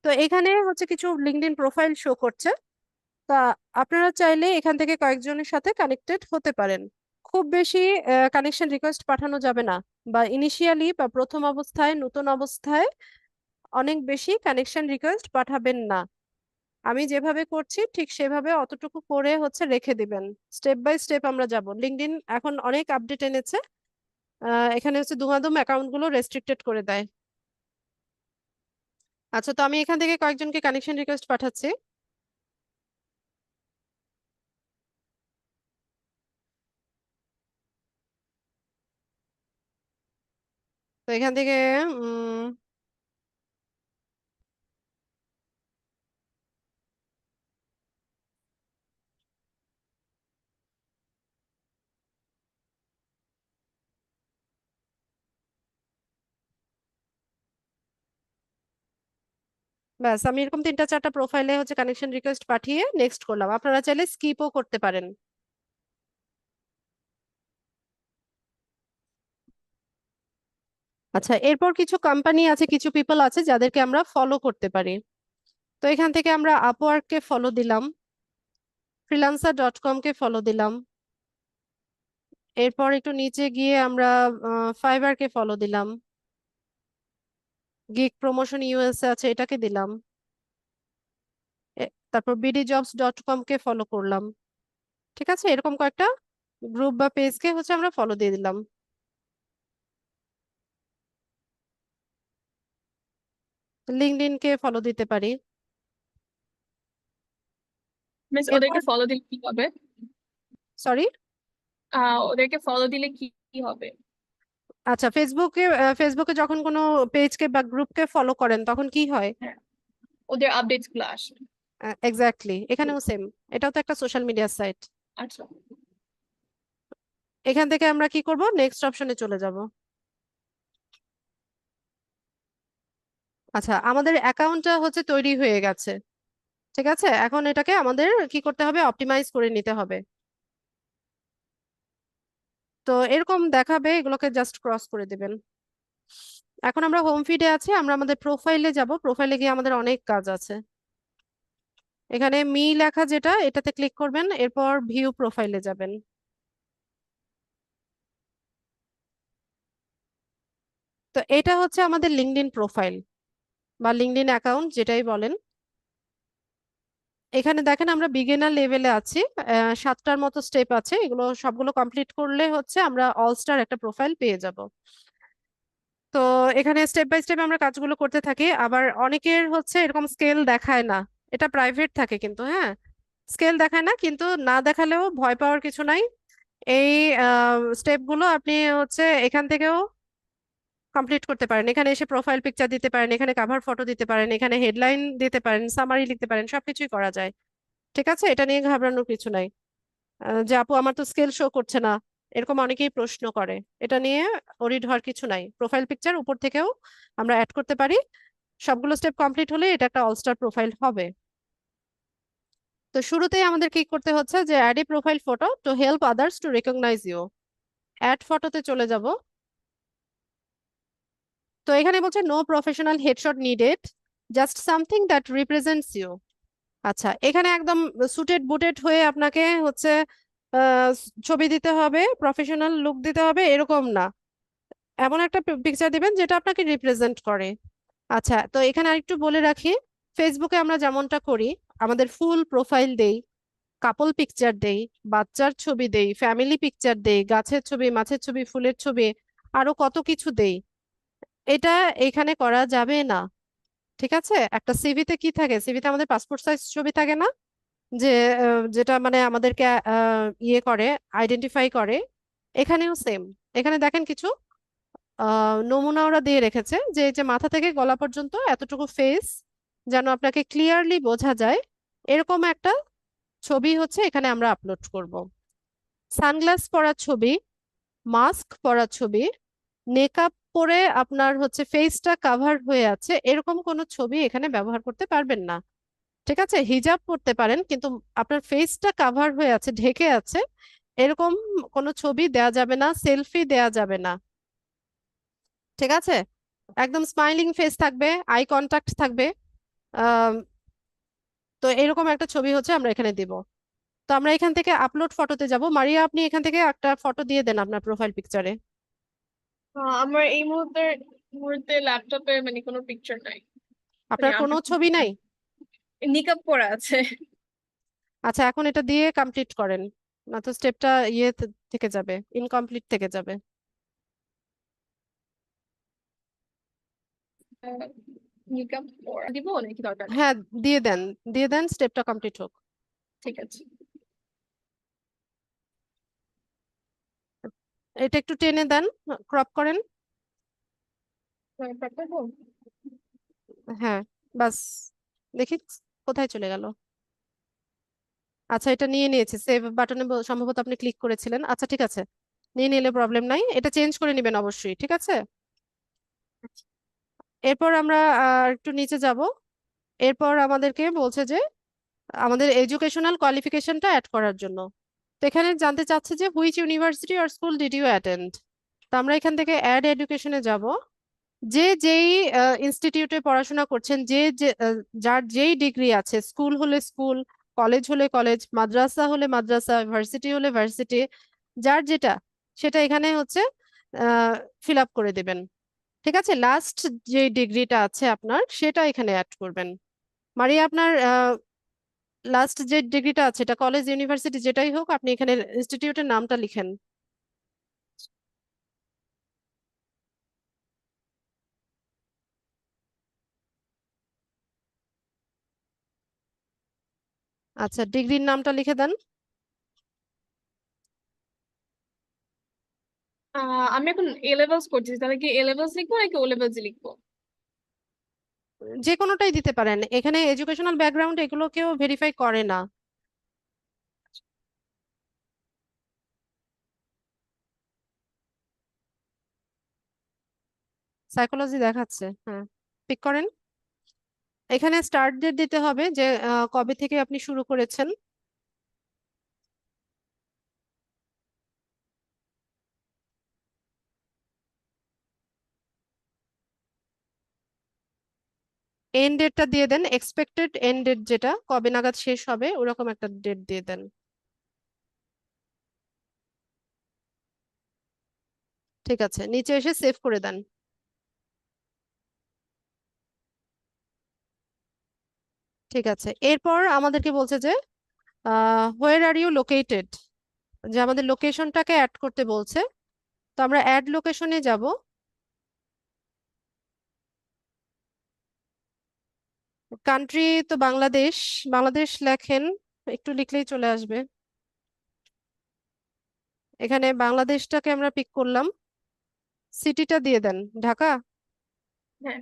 Speaker 1: তো এখানে হচ্ছে কিছু লিঙ্কডইন প্রোফাইল শো করছে, তা আপনারা চাইলে এখান থেকে কয়েকজনের সাথে কানেক্টেড হতে পারেন। খুব বেশি কানেকশন রিকোয়েস্ট পাঠানো যাবে না, বা ইনিশিয়ালি বা প্রথম অবস্থায় নতুন অবস্থায় অনেক বেশি কানেকশন রিকোয়েস্ট পাঠাবেন না। আমি যেভাবে করছি ঠিক সেভাবে অতটুকু করে হচ্ছে রেখে দিবেন। স্টেপ বাই স্টেপ আমরা যাব। লিঙ্কডইন এখন অনেক আপডেট এনেছে, এখানে হচ্ছে দুমাদুম অ্যাকাউন্ট গুলো রেস্ট্রিক্টেড করে দেয়। আচ্ছা, তো আমি এখান থেকে কয়েকজনকে কানেকশন রিকোয়েস্ট পাঠাচ্ছি। তো এখান থেকে উম ব্যাস, আমি এরকম 3-4টা প্রোফাইলে হচ্ছে কানেকশন রিকোয়েস্ট পাঠিয়ে নেক্সট করলাম। আপনারা চাইলে স্কিপও করতে পারেন। আচ্ছা, এরপর কিছু কোম্পানি আছে, কিছু পিপল আছে যাদেরকে আমরা ফলো করতে পারি। তো এখান থেকে আমরা আপওয়ার্ককে ফলো দিলাম, freelancer.com কে ফলো দিলাম, এরপর একটু নিচে গিয়ে আমরা ফাইবারকে ফলো দিলাম, গিগ প্রমোশন ইউএসএ আছে এটাকে দিলাম, তারপর bdjobs.com কে ফলো করলাম। ঠিক আছে, এরকম কয়েকটা গ্রুপ বা পেজকে হচ্ছে আমরা ফলো দিয়ে দিলাম। লিঙ্কডইন কে ফলো দিতে পারি।
Speaker 5: মিস
Speaker 1: এরপর
Speaker 5: ওদেরকে ফলো দিলে কি হবে?
Speaker 1: সরি,
Speaker 5: ওদেরকে ফলো দিলে কি কি হবে?
Speaker 1: আচ্ছা, ফেসবুকে যখন কোনো পেজকে বা গ্রুপকে ফলো করেন তখন কি হয়?
Speaker 5: হ্যাঁ, ওদের আপডেটস গুলো আসে।
Speaker 1: এক্স্যাক্টলি, এখানেও সেম, এটাও তো একটা সোশ্যাল মিডিয়া সাইট।
Speaker 5: আচ্ছা,
Speaker 1: এখান থেকে আমরা কি করব, নেক্সট অপশনে চলে যাব। আচ্ছা, আমাদের অ্যাকাউন্টটা হচ্ছে তৈরি হয়ে গেছে। ঠিক আছে, এখন এটাকে আমাদের কি করতে হবে, অপটিমাইজ করে নিতে হবে। তো এরকম দেখাবে, এগুলোকে জাস্ট ক্রস করে দিবেন। এখন আমরা হোম ফিডে আছি, আমরা আমাদের প্রোফাইলে যাব। প্রোফাইলে গিয়ে আমাদের অনেক কাজ আছে। এখানে মি লেখা যেটা, এটাতে ক্লিক করবেন, এরপর ভিউ প্রোফাইলে যাবেন। তো এটা হচ্ছে আমাদের লিঙ্কডইন প্রোফাইল বা লিঙ্কডইন অ্যাকাউন্ট যেটাই বলেন। এখানে দেখেন আমরা বিগিনার লেভেলে আছি, 7টার মতো স্টেপ আছে, এগুলো সবগুলো কমপ্লিট করলে হচ্ছে আমরা অল স্টার একটা প্রোফাইল পেয়ে যাব। তো এখানে স্টেপ বাই স্টেপ আমরা কাজগুলো করতে থাকি। আবার অনেকের হচ্ছে এরকম স্কেল দেখায় না, এটা প্রাইভেট থাকে কিন্তু, হ্যাঁ, স্কেল দেখায় না, কিন্তু না দেখালেও ভয় পাওয়ার কিছু নাই। এই স্টেপগুলো আপনি হচ্ছে এখান থেকেও কমপ্লিট করতে পারেন। এখানে এসে প্রোফাইল পিকচার দিতে পারেন, এখানে কাভার ফটো দিতে পারেন, এখানে হেডলাইন দিতে পারেন, সামারি লিখতে পারেন, সবকিছুই করা যায়। ঠিক আছে, এটা নিয়ে ঘাবড়ানোর কিছু নাই। যে আপু আমার তো স্কেল শো করছে না, এরকম অনেকেই প্রশ্ন করে, এটা নিয়ে ওরিড হওয়ার কিছু নাই। প্রোফাইল পিকচার উপর থেকেও আমরা অ্যাড করতে পারি। সবগুলো স্টেপ কমপ্লিট হলে এটা একটা অলস্টার প্রোফাইল হবে। তো শুরুতেই আমাদের কি করতে হচ্ছে, যে add a profile photo to help others to recognise you. Add ফটোতে চলে যাব। তো এখানে বলছে no professional headshot needed, just something that represents you. আচ্ছা, এখানে একদম সুটেড বুটেড হয়ে আপনাকে হচ্ছে আহ, ছবি দিতে হবে, প্রফেশনাল লুক দিতে হবে এরকম না, এমন একটা পিকচার দিবেন যেটা আপনাকে রিপ্রেজেন্ট করে। আচ্ছা, তো এখানে আরেকটু বলে রাখি, ফেসবুকে আমরা যেমনটা করি, আমাদের ফুল প্রোফাইল দেই, কাপল পিকচার দেই, বাচ্চার ছবি দেই, ফ্যামিলি পিকচার দেই, গাছের ছবি, মাছের ছবি, ফুলের ছবি, আরো কত কিছু দেই, এটা এখানে করা যাবে না। ঠিক আছে, একটা সিভিতে কি থাকে, সিভিতে আমাদের পাসপোর্ট সাইজ ছবি থাকে না, যে যেটা মানে আমাদেরকে ইয়ে করে, আইডেন্টিফাই করে। এখানেও সেম। এখানে দেখেন কিছু নমুনা ওরা দিয়ে রেখেছে, যে এই যে মাথা থেকে গলা পর্যন্ত এতটুকু ফেস যেন আপনাকে ক্লিয়ারলি বোঝা যায়, এরকম একটা ছবি হচ্ছে এখানে আমরা আপলোড করব। সানগ্লাস পরা ছবি, মাস্ক পরা ছবি, মেকআপ পরে আপনার হচ্ছে ফেসটা কাভার হয়ে আছে, এরকম কোনো ছবি এখানে ব্যবহার করতে পারবেন না। ঠিক আছে, হিজাব পরতে পারেন, কিন্তু আপনার ফেসটা কাভার হয়ে আছে, ঢেকে আছে, এরকম কোনো ছবি দেয়া যাবে না, সেলফি দেয়া যাবে না। ঠিক আছে, একদম স্মাইলিং ফেস থাকবে, আই কন্টাক্ট থাকবে। আহ তো এরকম একটা ছবি হচ্ছে আমরা এখানে দিব। তো আমরা এখান থেকে আপলোড ফটোতে যাব। মারিয়া, আপনি এখান থেকে একটা ফটো দিয়ে দেন আপনার প্রোফাইল পিকচারে।
Speaker 5: আমার এই মুহূর্তে ল্যাপটপে মানে কোনো পিকচার নাই, মানে
Speaker 1: আপনার কোনো ছবি নাই?
Speaker 5: নিকাব পরা আছে।
Speaker 1: আচ্ছা, এখন এটা দিয়ে কমপ্লিট করেন, না তো স্টেপটা থেকে যাবে, ইনকমপ্লিট থেকে যাবে।
Speaker 5: নিকাব পরা দিব নাকি দরকার নেই?
Speaker 1: হ্যাঁ, দিয়ে দেন, দিয়ে দেন, স্টেপটা কমপ্লিট হোক।
Speaker 5: ঠিক আছে।
Speaker 1: এটা একটু টেনে দেন, ক্রপ করেন।
Speaker 5: তারপর করবো?
Speaker 1: হ্যাঁ, বাস। দেখি কোথায় চলে গেল। আচ্ছা, এটা নিয়ে নিয়েছে, সেভ বাটনে সম্ভবত আপনি ক্লিক করেছিলেন। আচ্ছা, ঠিক আছে, নিয়ে নিলে প্রবলেম নাই, এটা চেঞ্জ করে নেবেন অবশ্যই। ঠিক আছে, এরপর আমরা একটু নিচে যাব। এরপর আমাদেরকে বলছে যে আমাদের এডুকেশনাল কোয়ালিফিকেশনটা অ্যাড করার জন্য। তো এখানে জানতে চাচ্ছে যে which university or school did you attend. তো আমরা এখান থেকে অ্যাড এডুকেশনে যাব। যে যেই ইনস্টিটিউটে পড়াশোনা করছেন, যার যেই ডিগ্রি আছে, স্কুল হলে স্কুল, কলেজ হলে কলেজ, মাদ্রাসা হলে মাদ্রাসা, ভার্সিটি হলে ভার্সিটি, যার যেটা সেটা এখানে হচ্ছে ফিল আপ করে দেবেন। ঠিক আছে, লাস্ট যে ডিগ্রিটা আছে আপনার সেটা এখানে অ্যাড করবেন। মারিয়া, আপনার লাস্ট যে ডিগ্রিটা আছে, এটা কলেজ ইউনিভার্সিটি যেটাই হোক, আপনি এখানে ইনস্টিটিউটের নামটা লিখেন। আচ্ছা, ডিগ্রির নামটা লিখে দেন।
Speaker 5: আমি এখন এ লেভেলস করছি, তাহলে কি এ লেভেলস লিখবো নাকি ও লেভেলস লিখবো?
Speaker 1: যে কোনোটাই দিতে পারেন, এখানে এডুকেশনাল ব্যাকগ্রাউন্ড এগুলো কেউ ভেরিফাই করে না। সাইকোলজি দেখাচ্ছে, হ্যাঁ, পিক করেন। এখানে স্টার্ট ডেট দিতে হবে, যে কবে থেকে আপনি শুরু করেছেন। এন্ড ডেটটা দিয়ে দেন, এক্সপেক্টেড এন্ড ডেট, যেটা কবে নাগাদ শেষ হবে ওরকম একটা ডেট দিয়ে দেন। ঠিক আছে, নিচে এসে সেভ করে দেন। ঠিক আছে, এরপর আমাদেরকে বলছে যে হোয়ার আর ইউ লোকেটেড, যে আমাদের লোকেশনটাকে অ্যাড করতে বলছে। তো আমরা অ্যাড লোকেশনে যাব। কান্ট্রি তো বাংলাদেশ, বাংলাদেশ লেখেন, একটু লিখলেই চলে আসবে। এখানে বাংলাদেশটাকে আমরা পিক করলাম। সিটিটা দিয়ে দেন ঢাকা।
Speaker 5: হ্যাঁ।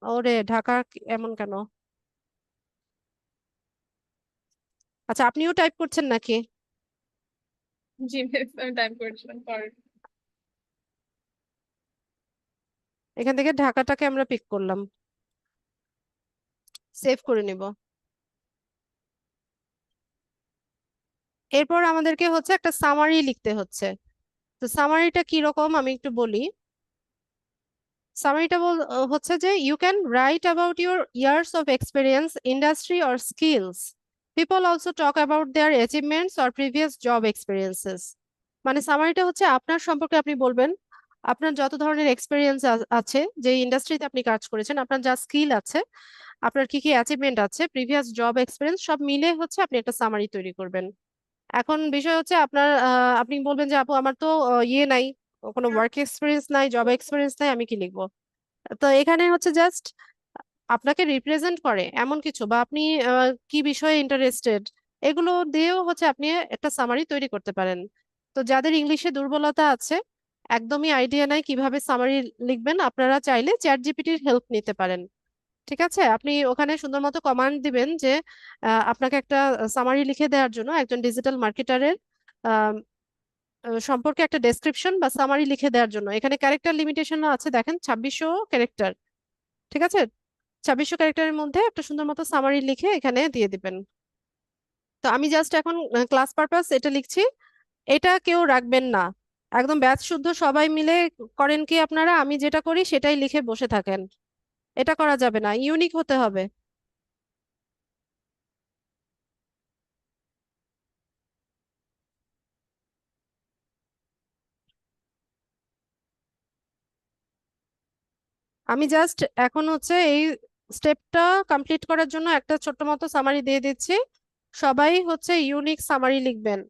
Speaker 1: ওরে, ঢাকা এমন কেন? আচ্ছা, আপনিও টাইপ করছেন নাকি?
Speaker 5: জি miss, আমি টাইপ করেছিলাম পর।
Speaker 1: এখান থেকে ঢাকাটাকে আমরা পিক করলাম, সেভ করে নিব। এরপর আমাদেরকে হচ্ছে একটা সামারি লিখতে হচ্ছে। তো সামারিটা কি রকম আমি একটু বলি। সামারিটা হচ্ছে যে you can write about your years of experience, industry or skills. People also talk about their achievements or previous job experiences. মানে সামারিটা হচ্ছে আপনার সম্পর্কে আপনি বলবেন, আপনার যত ধরনের এক্সপিরিয়েন্স আছে, যে ইন্ডাস্ট্রিতে আপনি কাজ করেছেন, আপনার যা স্কিল আছে, আপনার কি কি অ্যাচিভমেন্ট আছে, প্রিভিয়াস জব এক্সপিরিয়েন্স, সব মিলে হচ্ছে আপনি একটা সামারি তৈরি করবেন। এখন বিষয় হচ্ছে আপনার আপনি বলবেন যে আপু আমার তো ইয়ে নাই, কোনো ওয়ার্ক এক্সপিরিয়েন্স নাই, জব এক্সপিরিয়েন্স নাই, আমি কি লিখবো? তো এখানে হচ্ছে জাস্ট আপনাকে রিপ্রেজেন্ট করে এমন কিছু, বা আপনি কি বিষয়ে ইন্টারেস্টেড, এগুলো দিয়েও হচ্ছে আপনি একটা সামারি তৈরি করতে পারেন। তো যাদের ইংলিশে দুর্বলতা আছে, একদমই আইডিয়া নাই কিভাবে সামারি লিখবেন, আপনারা চাইলে চ্যাট জিপিটির হেল্প নিতে পারেন। ঠিক আছে, আপনি ওখানে সুন্দর মতো কমান্ড দিবেন যে আপনাকে একটা সামারি লিখে দেওয়ার জন্য একজন ডিজিটাল মার্কেটারের সম্পর্কে একটা ডেসক্রিপশন বা সামারি লিখে দেওয়ার জন্য। এখানে ক্যারেক্টার লিমিটেশনও আছে, দেখেন 2600 ক্যারেক্টার। ঠিক আছে, 2600 ক্যারেক্টারের মধ্যে একটা সুন্দর মতো সামারি লিখে এখানে দিয়ে দিবেন। তো আমি জাস্ট এখন ক্লাস পারপাস এটা লিখছি। এটা কেউ রাখবেন না, একদম ব্যাচ শুদ্ধ সবাই মিলে করেন কি আপনারা, আমি যেটা করি সেটাই লিখে বসে থাকেন। এটা করা যাবে না, ইউনিক হতে হবে। আমি জাস্ট এখন হচ্ছে এই স্টেপটা কমপ্লিট করার জন্য একটা ছোট্ট মতো সামারি দিয়ে দিচ্ছি। সবাই হচ্ছে ইউনিক সামারি লিখবেন।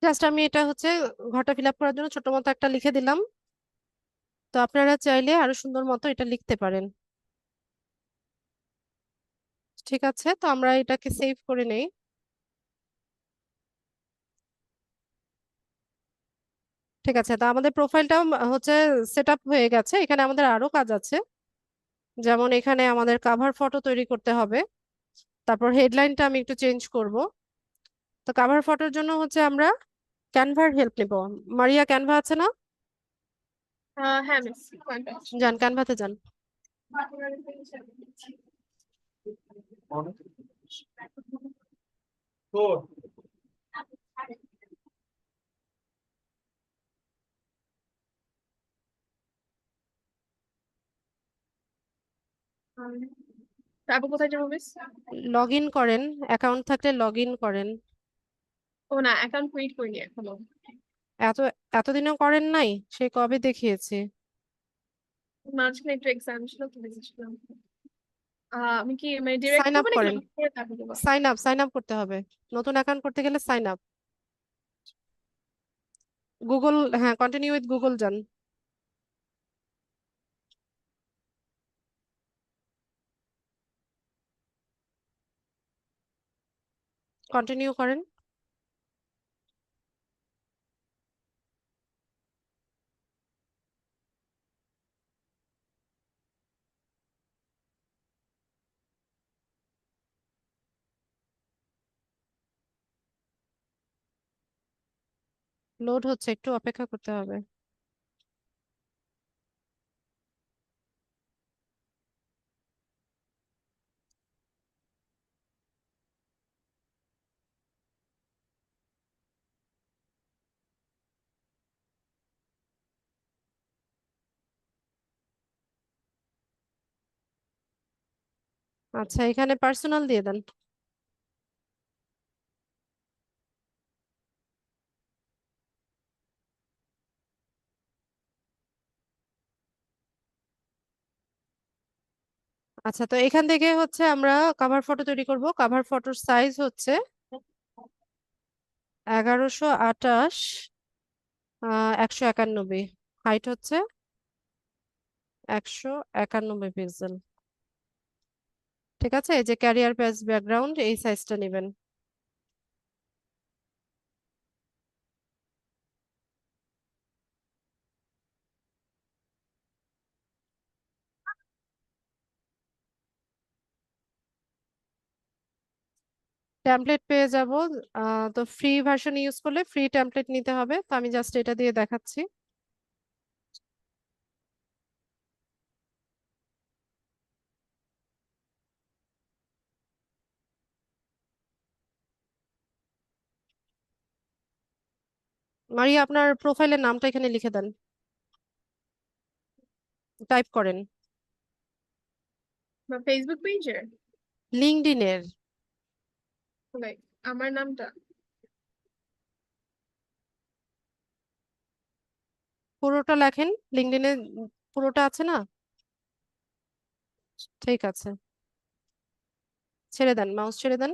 Speaker 1: জাস্ট আমি এটা হচ্ছে ঘরটা ফিল আপ করার জন্য ছোট মতো একটা লিখে দিলাম। তো আপনারা চাইলে আরো সুন্দর মতো এটা লিখতে পারেন। ঠিক আছে, তো আমরা এটাকে সেভ করে নেই। ঠিক আছে, তো আমাদের প্রোফাইলটাও হচ্ছে সেট আপ হয়ে গেছে। এখানে আমাদের আরো কাজ আছে, যেমন এখানে আমাদের কাভার ফটো তৈরি করতে হবে। তারপর হেডলাইনটা আমি একটু চেঞ্জ করব। তো কাভার ফটোর জন্য হচ্ছে আমরা ক্যানভার হেল্প নিব। মারিয়া, ক্যানভা আছে না?
Speaker 5: হ্যাঁ মিস।
Speaker 1: যান, ক্যানভাতে যান।
Speaker 5: তারপর কোথায় যাবো মিস?
Speaker 1: লগ ইন করেন, অ্যাকাউন্ট থাকলে লগ ইন করেন।
Speaker 5: ও না, অ্যাকাউন্ট ক্রিয়েট করিনি এখনো।
Speaker 1: এত এতদিনও করেন নাই? সে কবে দেখিয়েছি।
Speaker 5: মাঝখানে একটু এক্সাম ছিল তো বুঝেছিলাম। আমি কি মানে ডিরেক্ট
Speaker 1: সাইন আপ
Speaker 5: করবো নাকি
Speaker 1: করেন,
Speaker 5: login করে তারপর দেবো?
Speaker 1: সাইন আপ করতে হবে। নতুন অ্যাকাউন্ট করতে গেলে সাইন আপ। গুগল, হ্যাঁ, কন্টিনিউ উইথ গুগল যান। কন্টিনিউ করেন। লোড হচ্ছে, একটু অপেক্ষা করতে হবে। আচ্ছা, এখানে পার্সোনাল দিয়ে দেন। আচ্ছা, তো এখান থেকে হচ্ছে আমরা কাভার ফটো তৈরি করব। কাভার ফটোর সাইজ হচ্ছে 1128 191। হাইট হচ্ছে 191 পিক্সেল। ঠিক আছে, এই যে ক্যারিয়ার পেজ ব্যাকগ্রাউন্ড, এই সাইজটা নেবেন। টেমপ্লেট পেয়ে যাব। তো ফ্রি ভার্সন ইউজ করলে ফ্রি টেমপ্লেট নিতে হবে। তো আমি জাস্ট এটা দিয়ে দেখাচ্ছি। মারিয়া, আপনার প্রোফাইলের নামটা এখানে লিখে দেন, টাইপ করেন।
Speaker 5: বা ফেসবুক পেজের
Speaker 1: লিঙ্কডইনের
Speaker 5: লাইক আমার নামটা।
Speaker 1: পুরোটা লেখেন। লিঙ্কডইনে পুরোটা আছে না? ঠিক আছে, ছেড়ে দেন, মাউস ছেড়ে দেন।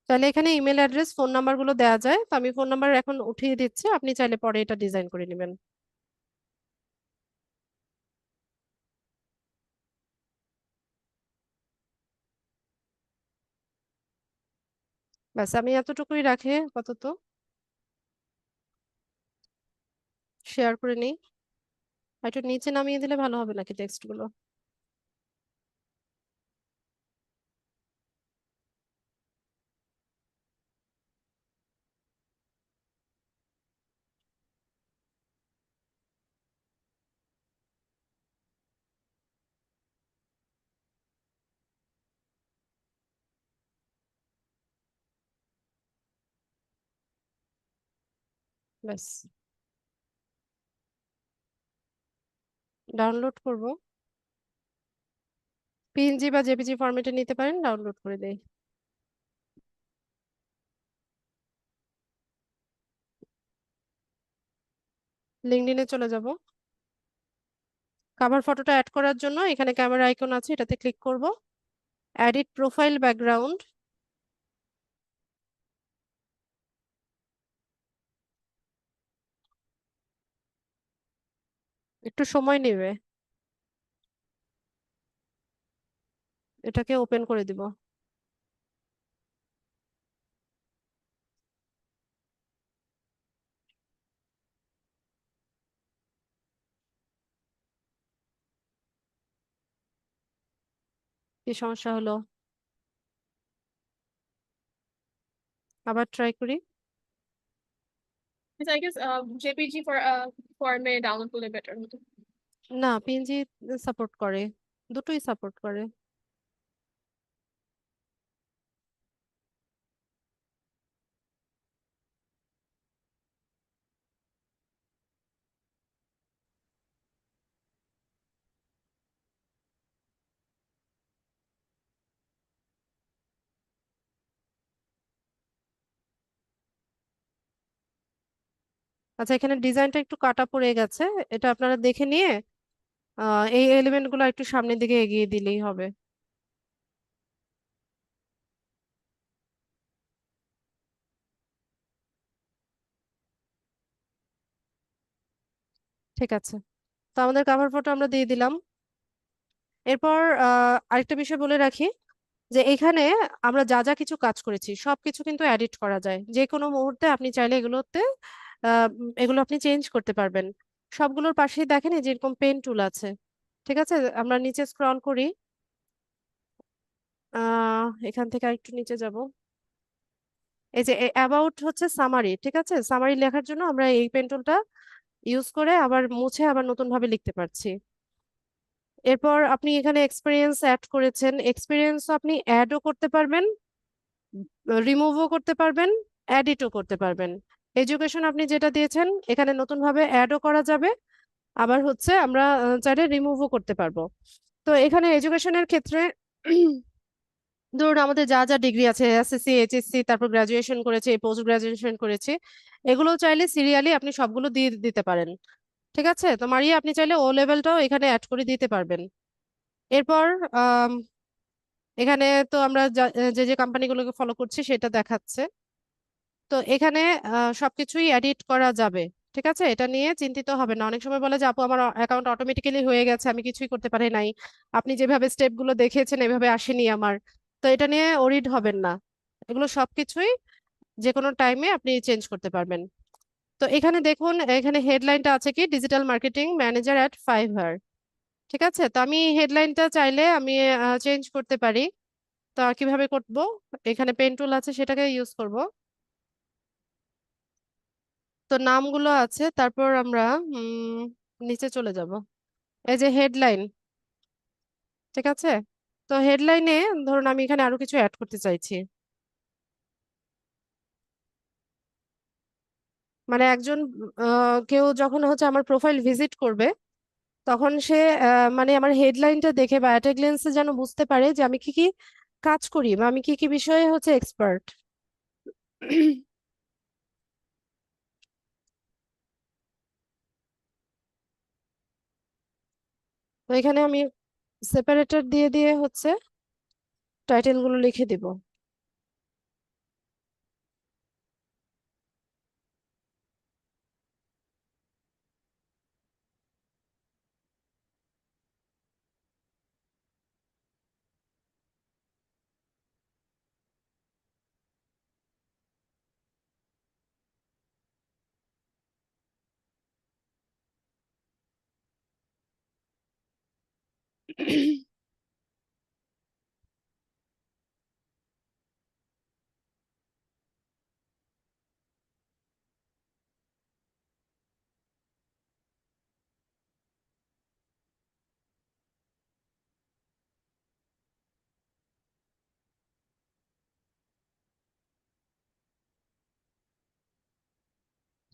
Speaker 1: তাহলে এখানে ইমেল অ্যাড্রেস, ফোন নাম্বার গুলো দেওয়া যায়। তো আমি ফোন নাম্বার এখন উঠিয়ে দিচ্ছি, আপনি চাইলে পরে এটা ডিজাইন করে নেবেন। ব্যাস, আমি এতটুকুই রাখে আপাতত। শেয়ার করে নিই। আর একটু নিচে নামিয়ে দিলে ভালো হবে নাকি টেক্সট গুলো? ব্যাস ডাউনলোড করব, পিএনজি বা জেপিজি ফরম্যাটে নিতে পারেন, ডাউনলোড করে দেই। লিঙ্কডইনে চলে যাব। কভার ফটোটা অ্যাড করার জন্য এখানে ক্যামেরা আইকন আছে, এটাতে ক্লিক করব। এডিট প্রোফাইল ব্যাকগ্রাউন্ড, একটু সময় নেবে, এটাকে ওপেন করে দিব। কি সমস্যা হলো, আবার ট্রাই করি।
Speaker 5: I guess JPG for ফর্মে ডাউনলোড করলে বেটার হতো।
Speaker 1: না, পিএনজি সাপোর্ট করে, দুটোই সাপোর্ট করে। আচ্ছা, এখানে ডিজাইনটা একটু কাটা পড়ে গেছে, এটা আপনারা দেখে নিয়ে এই এলিমেন্ট গুলো একটু সামনের দিকে এগিয়ে দিলেই হবে। ঠিক আছে, তো আমাদের কভার ফটো আমরা দিয়ে দিলাম। এরপর আরেকটা বিষয় বলে রাখি যে এখানে আমরা যা যা কিছু কাজ করেছি সবকিছু কিন্তু এডিট করা যায়, যে কোনো মুহূর্তে আপনি চাইলে এগুলো আপনি চেঞ্জ করতে পারবেন। সবগুলোর পাশেই দেখেন এই যে এরকম পেন টুল আছে। ঠিক আছে, আমরা নিচে স্ক্রল করি, এখান থেকে আরেকটু নিচে যাব। এই যে অ্যাবাউট হচ্ছে সামারি, ঠিক আছে, সামারি লেখার জন্য আমরা এই পেন টুলটা ইউজ করে আবার মুছে আবার নতুন ভাবে লিখতে পারছি। এরপর আপনি এখানে এক্সপিরিয়েন্স অ্যাড করেছেন, এক্সপিরিয়েন্স আপনি অ্যাডও করতে পারবেন, রিমুভও করতে পারবেন, এডিটও করতে পারবেন। এডুকেশন আপনি যেটা দিয়েছেন এখানে নতুন ভাবে অ্যাডও করা যাবে, আবার হচ্ছে আমরা চাইলে রিমুভও করতে পারবো। তো এখানে এডুকেশনের ক্ষেত্রে ধরুন আমাদের যা যা ডিগ্রি আছে, এসএসসি, এইচএসসি, তারপর গ্রাজুয়েশন করেছে, পোস্ট গ্রাজুয়েশন করেছে, এগুলো চাইলে সিরিয়ালি আপনি সবগুলো দিয়ে দিতে পারেন। ঠিক আছে, তো মারিয়া আপনি চাইলে ও লেভেলটাও এখানে অ্যাড করে দিতে পারবেন। এরপর আম, এখানে তো আমরা যে যে কোম্পানিগুলোকে ফলো করছি সেটা দেখাচ্ছে। তো এখানে সবকিছুই এডিট করা যাবে। ঠিক আছে, এটা নিয়ে চিন্তিত হবে না। অনেক সময় বলে যে আপু আমার অ্যাকাউন্ট অটোমেটিক্যালি হয়ে গেছে, আমি কিছুই করতে পারি নাই, আপনি যেভাবে স্টেপগুলো দেখিয়েছেন এভাবে আসেনি আমার। তো এটা নিয়ে ওরিড হবেন না, এগুলো সবকিছুই যে কোনো টাইমে আপনি চেঞ্জ করতে পারবেন। তো এখানে দেখুন, এখানে হেডলাইনটা আছে কি, digital marketing manager at Fiverr. ঠিক আছে, তো আমি হেডলাইনটা চাইলে আমি চেঞ্জ করতে পারি। তো কিভাবে করব, এখানে পেন টুল আছে সেটাকে ইউজ করব। তো নামগুলো আছে, তারপর আমরা নিচে চলে যাব, এই যে হেডলাইন। ঠিক আছে, তো হেডলাইনে ধরুন আমি এখানে আরো কিছু অ্যাড করতে চাইছি। মানে একজন কেউ যখন হচ্ছে আমার প্রোফাইল ভিজিট করবে তখন সে মানে আমার হেডলাইনটা দেখে বা অ্যাট এ গ্লেন্সে যেন বুঝতে পারে যে আমি কি কি কাজ করি বা আমি কি কি বিষয়ে হচ্ছে এক্সপার্ট। তো এখানে আমি সেপারেটর দিয়ে দিয়ে হচ্ছে টাইটেল গুলো লিখে দিব।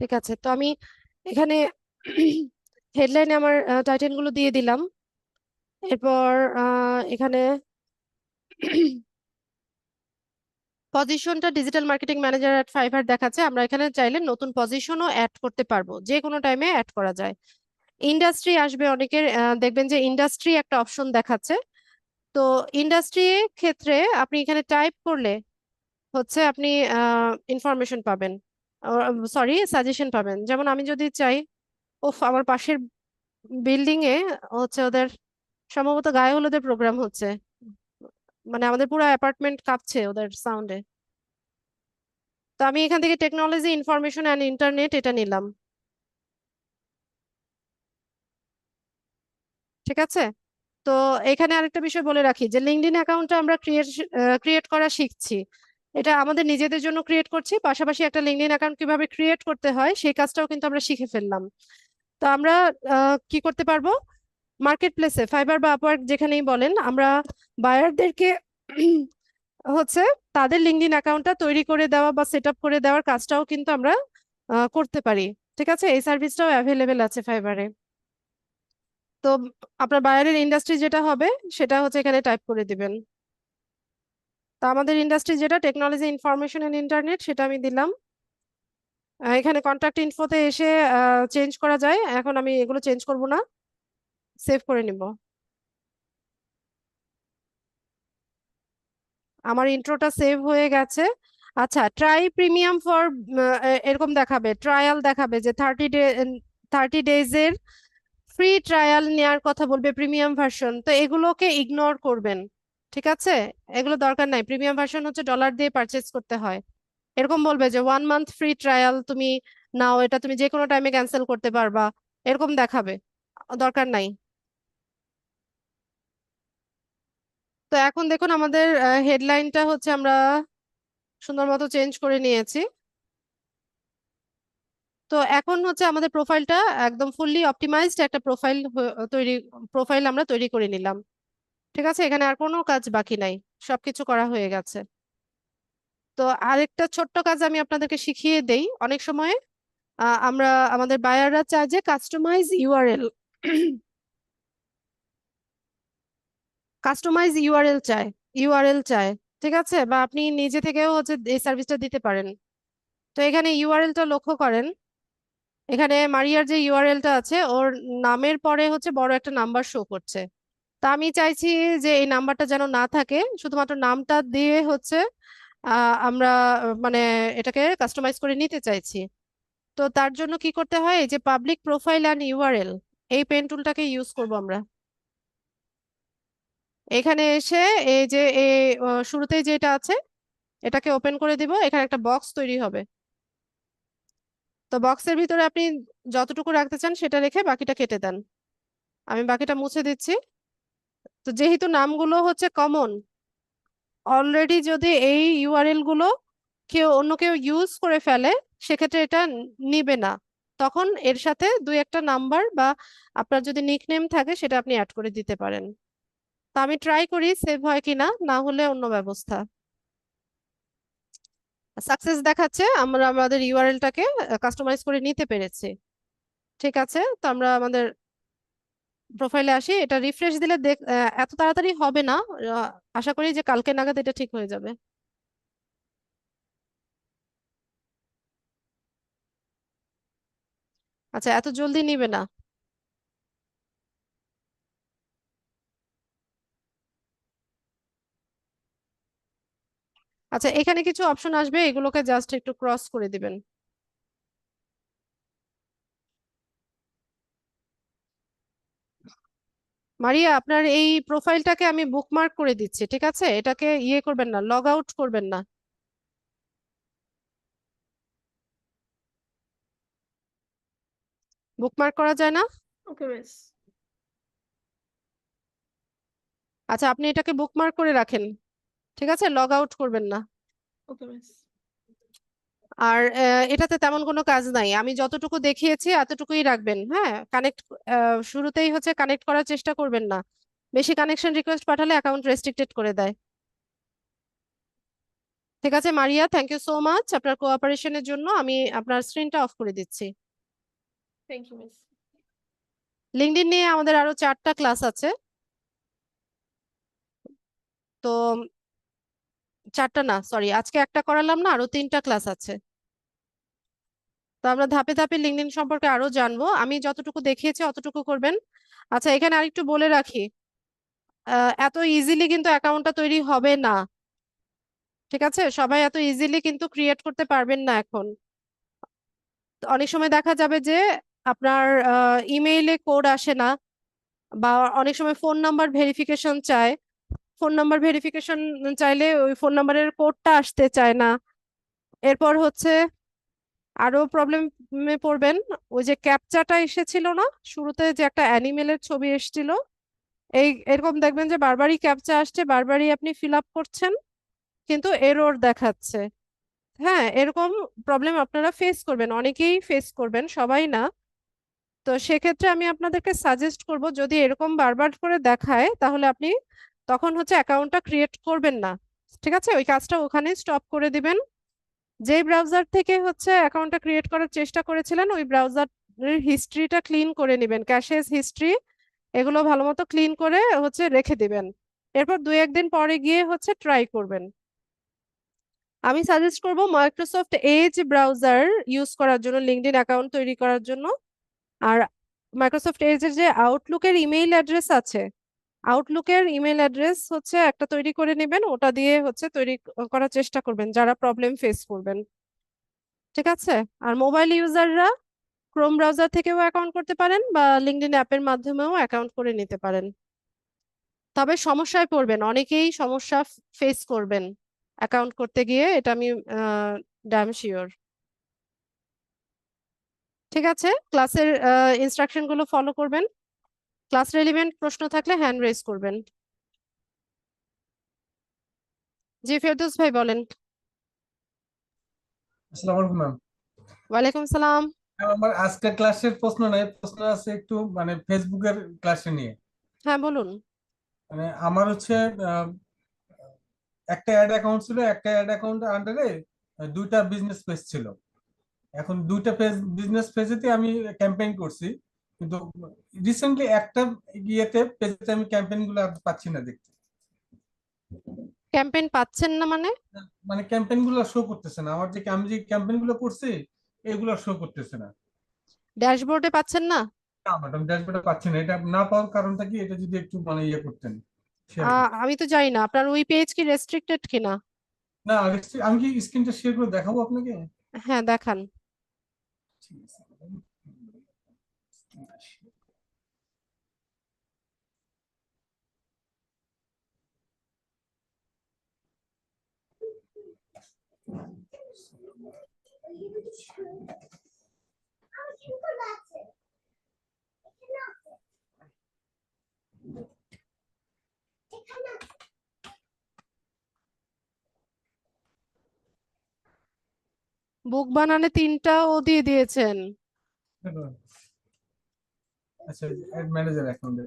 Speaker 1: ঠিক আছে, তো আমি এখানে হেডলাইনে আমার টাইটেল গুলো দিয়ে দিলাম। এরপর এখানে পজিশনটা ডিজিটাল মার্কেটিং ম্যানেজার এট ফাইবার দেখাচ্ছে। আমরা এখানে চাইলে নতুন পজিশনও অ্যাড করতে পারবো, যে কোনো টাইমে অ্যাড করা যায়। ইন্ডাস্ট্রি আসবে অনেকের, দেখবেন যে ইন্ডাস্ট্রি একটা অপশন দেখাচ্ছে। তো ইন্ডাস্ট্রি ক্ষেত্রে আপনি এখানে টাইপ করলে হচ্ছে আপনি ইনফরমেশন পাবেন, সরি সাজেশন পাবেন। যেমন আমি যদি চাই, আমার পাশের বিল্ডিং এ হচ্ছে ওদের সম্ভবত গায়ে হলুদের প্রোগ্রাম হচ্ছে, মানে আমাদের পুরো অ্যাপার্টমেন্ট কাঁপছে ওদের সাউন্ডে। তো আমি এখান থেকে টেকনোলজি ইনফরমেশন অ্যান্ড ইন্টারনেট এটা নিলাম। ঠিক আছে, তো এখানে আরেকটা বিষয় বলে রাখি যে লিঙ্কডইন অ্যাকাউন্টটা আমরা ক্রিয়েট করা শিখছি। এটা আমাদের নিজেদের জন্য ক্রিয়েট করছি, পাশাপাশি একটা লিঙ্কডইন অ্যাকাউন্ট কিভাবে ক্রিয়েট করতে হয় সেই কাজটাও কিন্তু আমরা শিখে ফেললাম। তো আমরা কি করতে পারবো, মার্কেট প্লেসে ফাইবার বা আপওয়ার্ক যেখানেই বলেন, আমরা বায়ারদেরকে হচ্ছে তাদের লিঙ্কডইন অ্যাকাউন্টটা তৈরি করে দেওয়া বা সেট আপ করে দেওয়ার কাজটাও কিন্তু আমরা করতে পারি। ঠিক আছে, এই সার্ভিসটাও অ্যাভেলেবেল আছে ফাইবারে। তো আপনার বায়ারের ইন্ডাস্ট্রি যেটা হবে সেটা হচ্ছে এখানে টাইপ করে দিবেন। তো আমাদের ইন্ডাস্ট্রি যেটা টেকনোলজি ইনফরমেশন এন্ড ইন্টারনেট, সেটা আমি দিলাম। এখানে কন্ট্যাক্ট ইনফোতে এসে চেঞ্জ করা যায়, এখন আমি এগুলো চেঞ্জ করব না, সেভ করে নিব। আমার ইন্ট্রোটা সেভ হয়ে গেছে। আচ্ছা, ট্রাই প্রিমিয়াম ফর, এরকম দেখাবে, ট্রায়াল দেখাবে যে 30 ডেজের ফ্রি ট্রায়াল নেওয়ার কথা বলবে, প্রিমিয়াম ভার্সন। তো এগুলোকে ইগনোর করবেন। ঠিক আছে, এগুলো দরকার নাই। প্রিমিয়াম ভার্সন হচ্ছে ডলার দিয়ে পারচেজ করতে হয়। এরকম বলবে যে 1 মান্থ ফ্রি ট্রায়াল তুমি নাও, এটা তুমি যে কোনো টাইমে ক্যান্সেল করতে পারবা, এরকম দেখাবে, দরকার নাই। তো এখন দেখুন আমাদের হেডলাইনটা হচ্ছে আমরা সুন্দর মতো চেঞ্জ করে নিয়েছি। তো এখন হচ্ছে আমাদের প্রোফাইলটা একদম ফুললি অপটিমাইজড একটা প্রোফাইল আমরা তৈরি করে নিলাম। ঠিক আছে, এখানে আর কোনো কাজ বাকি নাই, সবকিছু করা হয়ে গেছে। তো আরেকটা ছোট্ট কাজ আমি আপনাদেরকে শিখিয়ে দেই। অনেক সময় আমরা, আমাদের বায়াররা চায় যে কাস্টমাইজ ইউআরএল, কাস্টমাইজ ইউআরএল চায়। ঠিক আছে, বা আপনি নিজে থেকেও হচ্ছে এই সার্ভিসটা দিতে পারেন। তো এখানে ইউআরএলটা লক্ষ্য করেন, এখানে মারিয়ার যে ইউআরএলটা আছে ওর নামের পরে হচ্ছে বড় একটা নাম্বার শো করছে। তা আমি চাইছি যে এই নাম্বারটা যেন না থাকে, শুধুমাত্র নামটা দিয়ে হচ্ছে আমরা মানে এটাকে কাস্টমাইজ করে নিতে চাইছি। তো তার জন্য কি করতে হয়, এই যে পাবলিক প্রোফাইল অ্যান্ড ইউআরএল, এই পেন টুলটাকে ইউজ করব আমরা। এখানে এসে এই যে শুরুতেই যেটা আছে এটাকে ওপেন করে দিব, এখানে একটা বক্স তৈরি হবে। তো বক্সের ভিতরে আপনি যতটুকু রাখতে চান সেটা রেখে বাকিটা কেটে দেন। আমি বাকিটা মুছে দিচ্ছি। তো যেহেতু নামগুলো হচ্ছে কমন, অলরেডি যদি এই ইউআরএল গুলো অন্য কেউ ইউজ করে ফেলে, সেক্ষেত্রে এটা নিবে না। তখন এর সাথে দুই একটা নাম্বার বা আপনার যদি নিকনেম থাকে সেটা আপনি অ্যাড করে দিতে পারেন। তো আমি ট্রাই করি সেভ হয় কিনা, না হলে অন্য ব্যবস্থা। সাকসেস দেখাচ্ছে, আমরা আমাদের ইউআরএলটাকে কাস্টমাইজ করে নিতে পেরেছি। ঠিক আছে, তো আমরা আমাদের প্রোফাইলে আসি। এটা রিফ্রেশ দিলে এত তাড়াতাড়ি হবে না, আহ, আশা করি যে কালকে নাগাদ এটা ঠিক হয়ে যাবে। আচ্ছা, এত জলদি নিবে না। আচ্ছা, এখানে কিছু অপশন আসবে, এগুলোকে জাস্ট একটু ক্রস করে দিবেন। মারিয়া, আপনার এই প্রোফাইলটাকে আমি বুকমার্ক করে দিচ্ছি। ঠিক আছে, এটাকে ইয়ে করবেন না, লগ আউট করবেন না। বুকমার্ক করা যায় না?
Speaker 5: ওকে মিস।
Speaker 1: আচ্ছা, আপনি এটাকে বুকমার্ক করে রাখেন। ঠিক আছে, লগ আউট করবেন না।
Speaker 5: ওকে মিস।
Speaker 1: আর এটাতে তেমন কোনো কাজ নাই, আমি যতটুকু দেখিয়েছি এতটুকুই রাখবেন। হ্যাঁ, শুরুতেই হচ্ছে কানেক্ট করার চেষ্টা করবেন না, বেশি কানেকশন রিকোয়েস্ট পাঠালে অ্যাকাউন্ট রেস্ট্রিক্টেড করে দেয়। ঠিক আছে Maria, thank you so much আপনার কোঅপারেশনের জন্য। আমি আপনার স্ক্রিনটা অফ করে দিচ্ছি।
Speaker 5: Thank you miss.
Speaker 1: লিঙ্কডইন নিয়ে আমাদের আরো 4টা ক্লাস আছে। তো 4টা না, সরি, আজকে একটা করালাম না, আরো 3টা ক্লাস আছে। তো আমরা ধাপে ধাপে লিঙ্কডইন সম্পর্কে আরো জানবো। আমি যতটুকু দেখিয়েছি অতটুকু করবেন। আচ্ছা, এখানে আরেকটু বলে রাখি, এত ইজিলি কিন্তু অ্যাকাউন্টটা তৈরি হবে না। ঠিক আছে, সবাই এত ইজিলি কিন্তু ক্রিয়েট করতে পারবেন না এখন। তো অনেক সময় দেখা যাবে যে আপনার ইমেইলে কোড আসে না, বা অনেক সময় ফোন নাম্বার ভেরিফিকেশন চায়। ফোন নাম্বার ভেরিফিকেশন চাইলে ওই ফোন নাম্বারের কোডটা আসতে চায় না। এরপর হচ্ছে আরো প্রবলেমে পড়বেন। ওই যে ক্যাপচাটা এসেছিল না শুরুতে, যে একটা অ্যানিমেলের ছবি এসেছিল, এরকম দেখবেন যে বারবারই ক্যাপচা আসছে, বারবারই আপনি ফিল আপ করছেন, কিন্তু এরর দেখাচ্ছে। হ্যাঁ, এরকম প্রবলেম আপনারা ফেস করবেন, অনেকেই ফেস করবেন, সবাই না। তো সেক্ষেত্রে আমি আপনাদেরকে সাজেস্ট করব, যদি এরকম বারবার করে দেখায় তাহলে আপনি তখন হচ্ছে অ্যাকাউন্টটা ক্রিয়েট করবেন না। ঠিক আছে, ওই কাজটা ওখানে স্টপ করে দিবেন। যে ব্রাউজার থেকে হচ্ছে অ্যাকাউন্টটা ক্রিয়েট করার চেষ্টা করেছিলেন, ওই ব্রাউজারের হিস্ট্রিটা ক্লিন করে নেবেন, ক্যাশেস হিস্ট্রি এগুলো ভালো মতো ক্লিন করে হচ্ছে রেখে দিবেন। এরপর 2-1 দিন পরে গিয়ে হচ্ছে ট্রাই করবেন। আমি সাজেস্ট করব মাইক্রোসফট এজ ব্রাউজার ইউজ করার জন্য, লিঙ্কডইন অ্যাকাউন্ট তৈরি করার জন্য। আর মাইক্রোসফট এজের যে আউটলুকের ইমেইল অ্যাড্রেস আছে, আউটলুকের ইমেল অ্যাড্রেস হচ্ছে একটা তৈরি করে নেবেন, ওটা দিয়ে হচ্ছে তৈরি করার চেষ্টা করবেন যারা প্রবলেম ফেস করবেন। ঠিক আছে, আর মোবাইল ইউজাররা ক্রোম ব্রাউজার থেকেও অ্যাকাউন্ট করতে পারেন, বা লিঙ্কডইন অ্যাপের মাধ্যমেও অ্যাকাউন্ট করে নিতে পারেন। তবে সমস্যায় পড়বেন, অনেকেই সমস্যা ফেস করবেন অ্যাকাউন্ট করতে গিয়ে, এটা আমি ড্যাম শিওর। ঠিক আছে, ক্লাসের ইনস্ট্রাকশন গুলো ফলো করবেন। ক্লাস রেলিভেন্ট প্রশ্ন থাকলে হ্যান্ড রেজ করবেন। জি ফেরদৌস ভাই বলেন।
Speaker 4: আসসালামু আলাইকুম ম্যাম।
Speaker 1: ওয়ালাইকুম সালাম।
Speaker 4: আমার আজকের ক্লাসের প্রশ্ন নাই, প্রশ্ন আছে একটু মানে ফেসবুকের ক্লাসে নিয়ে।
Speaker 1: হ্যাঁ বলুন।
Speaker 4: মানে আমার হচ্ছে একটা অ্যাড অ্যাকাউন্ট ছিল, একটা অ্যাড অ্যাকাউন্ট আন্ডারে 2টা বিজনেস পেজ ছিল। এখন 2টা বিজনেস পেজেতে আমি ক্যাম্পেইন করছি, কিন্তু রিসেন্টলি একটা পেজেতে আমি ক্যাম্পেইন গুলো আর পাচ্ছি না দেখতে।
Speaker 1: ক্যাম্পেইন পাচ্ছেন না মানে?
Speaker 4: মানে ক্যাম্পেইন গুলো শো করতেছে না, আমার যে আমি যে ক্যাম্পেইন গুলো করছি এগুলো শো করতেছে না।
Speaker 1: ড্যাশবোর্ডে পাচ্ছেন না?
Speaker 4: না ম্যাডাম, ড্যাশবোর্ডে পাচ্ছি না। এটা না পাওয়ার কারণটা কি, এটা যদি একটু মানে ইয়ে করতেন, শেয়ার করতেন।
Speaker 1: আমি তো জানি না আপনার ওই পেজ কি রেস্ট্রিক্টেড কিনা।
Speaker 4: না আমি কি স্ক্রিনটা শেয়ার করে দেখাবো আপনাকে?
Speaker 1: হ্যাঁ দেখান।
Speaker 4: ঠিক আছে madam।
Speaker 1: বুক বানানে 3টাও দিয়ে দিয়েছেন।
Speaker 4: আচ্ছা, অ্যাড ম্যানেজার অ্যাকাউন্টে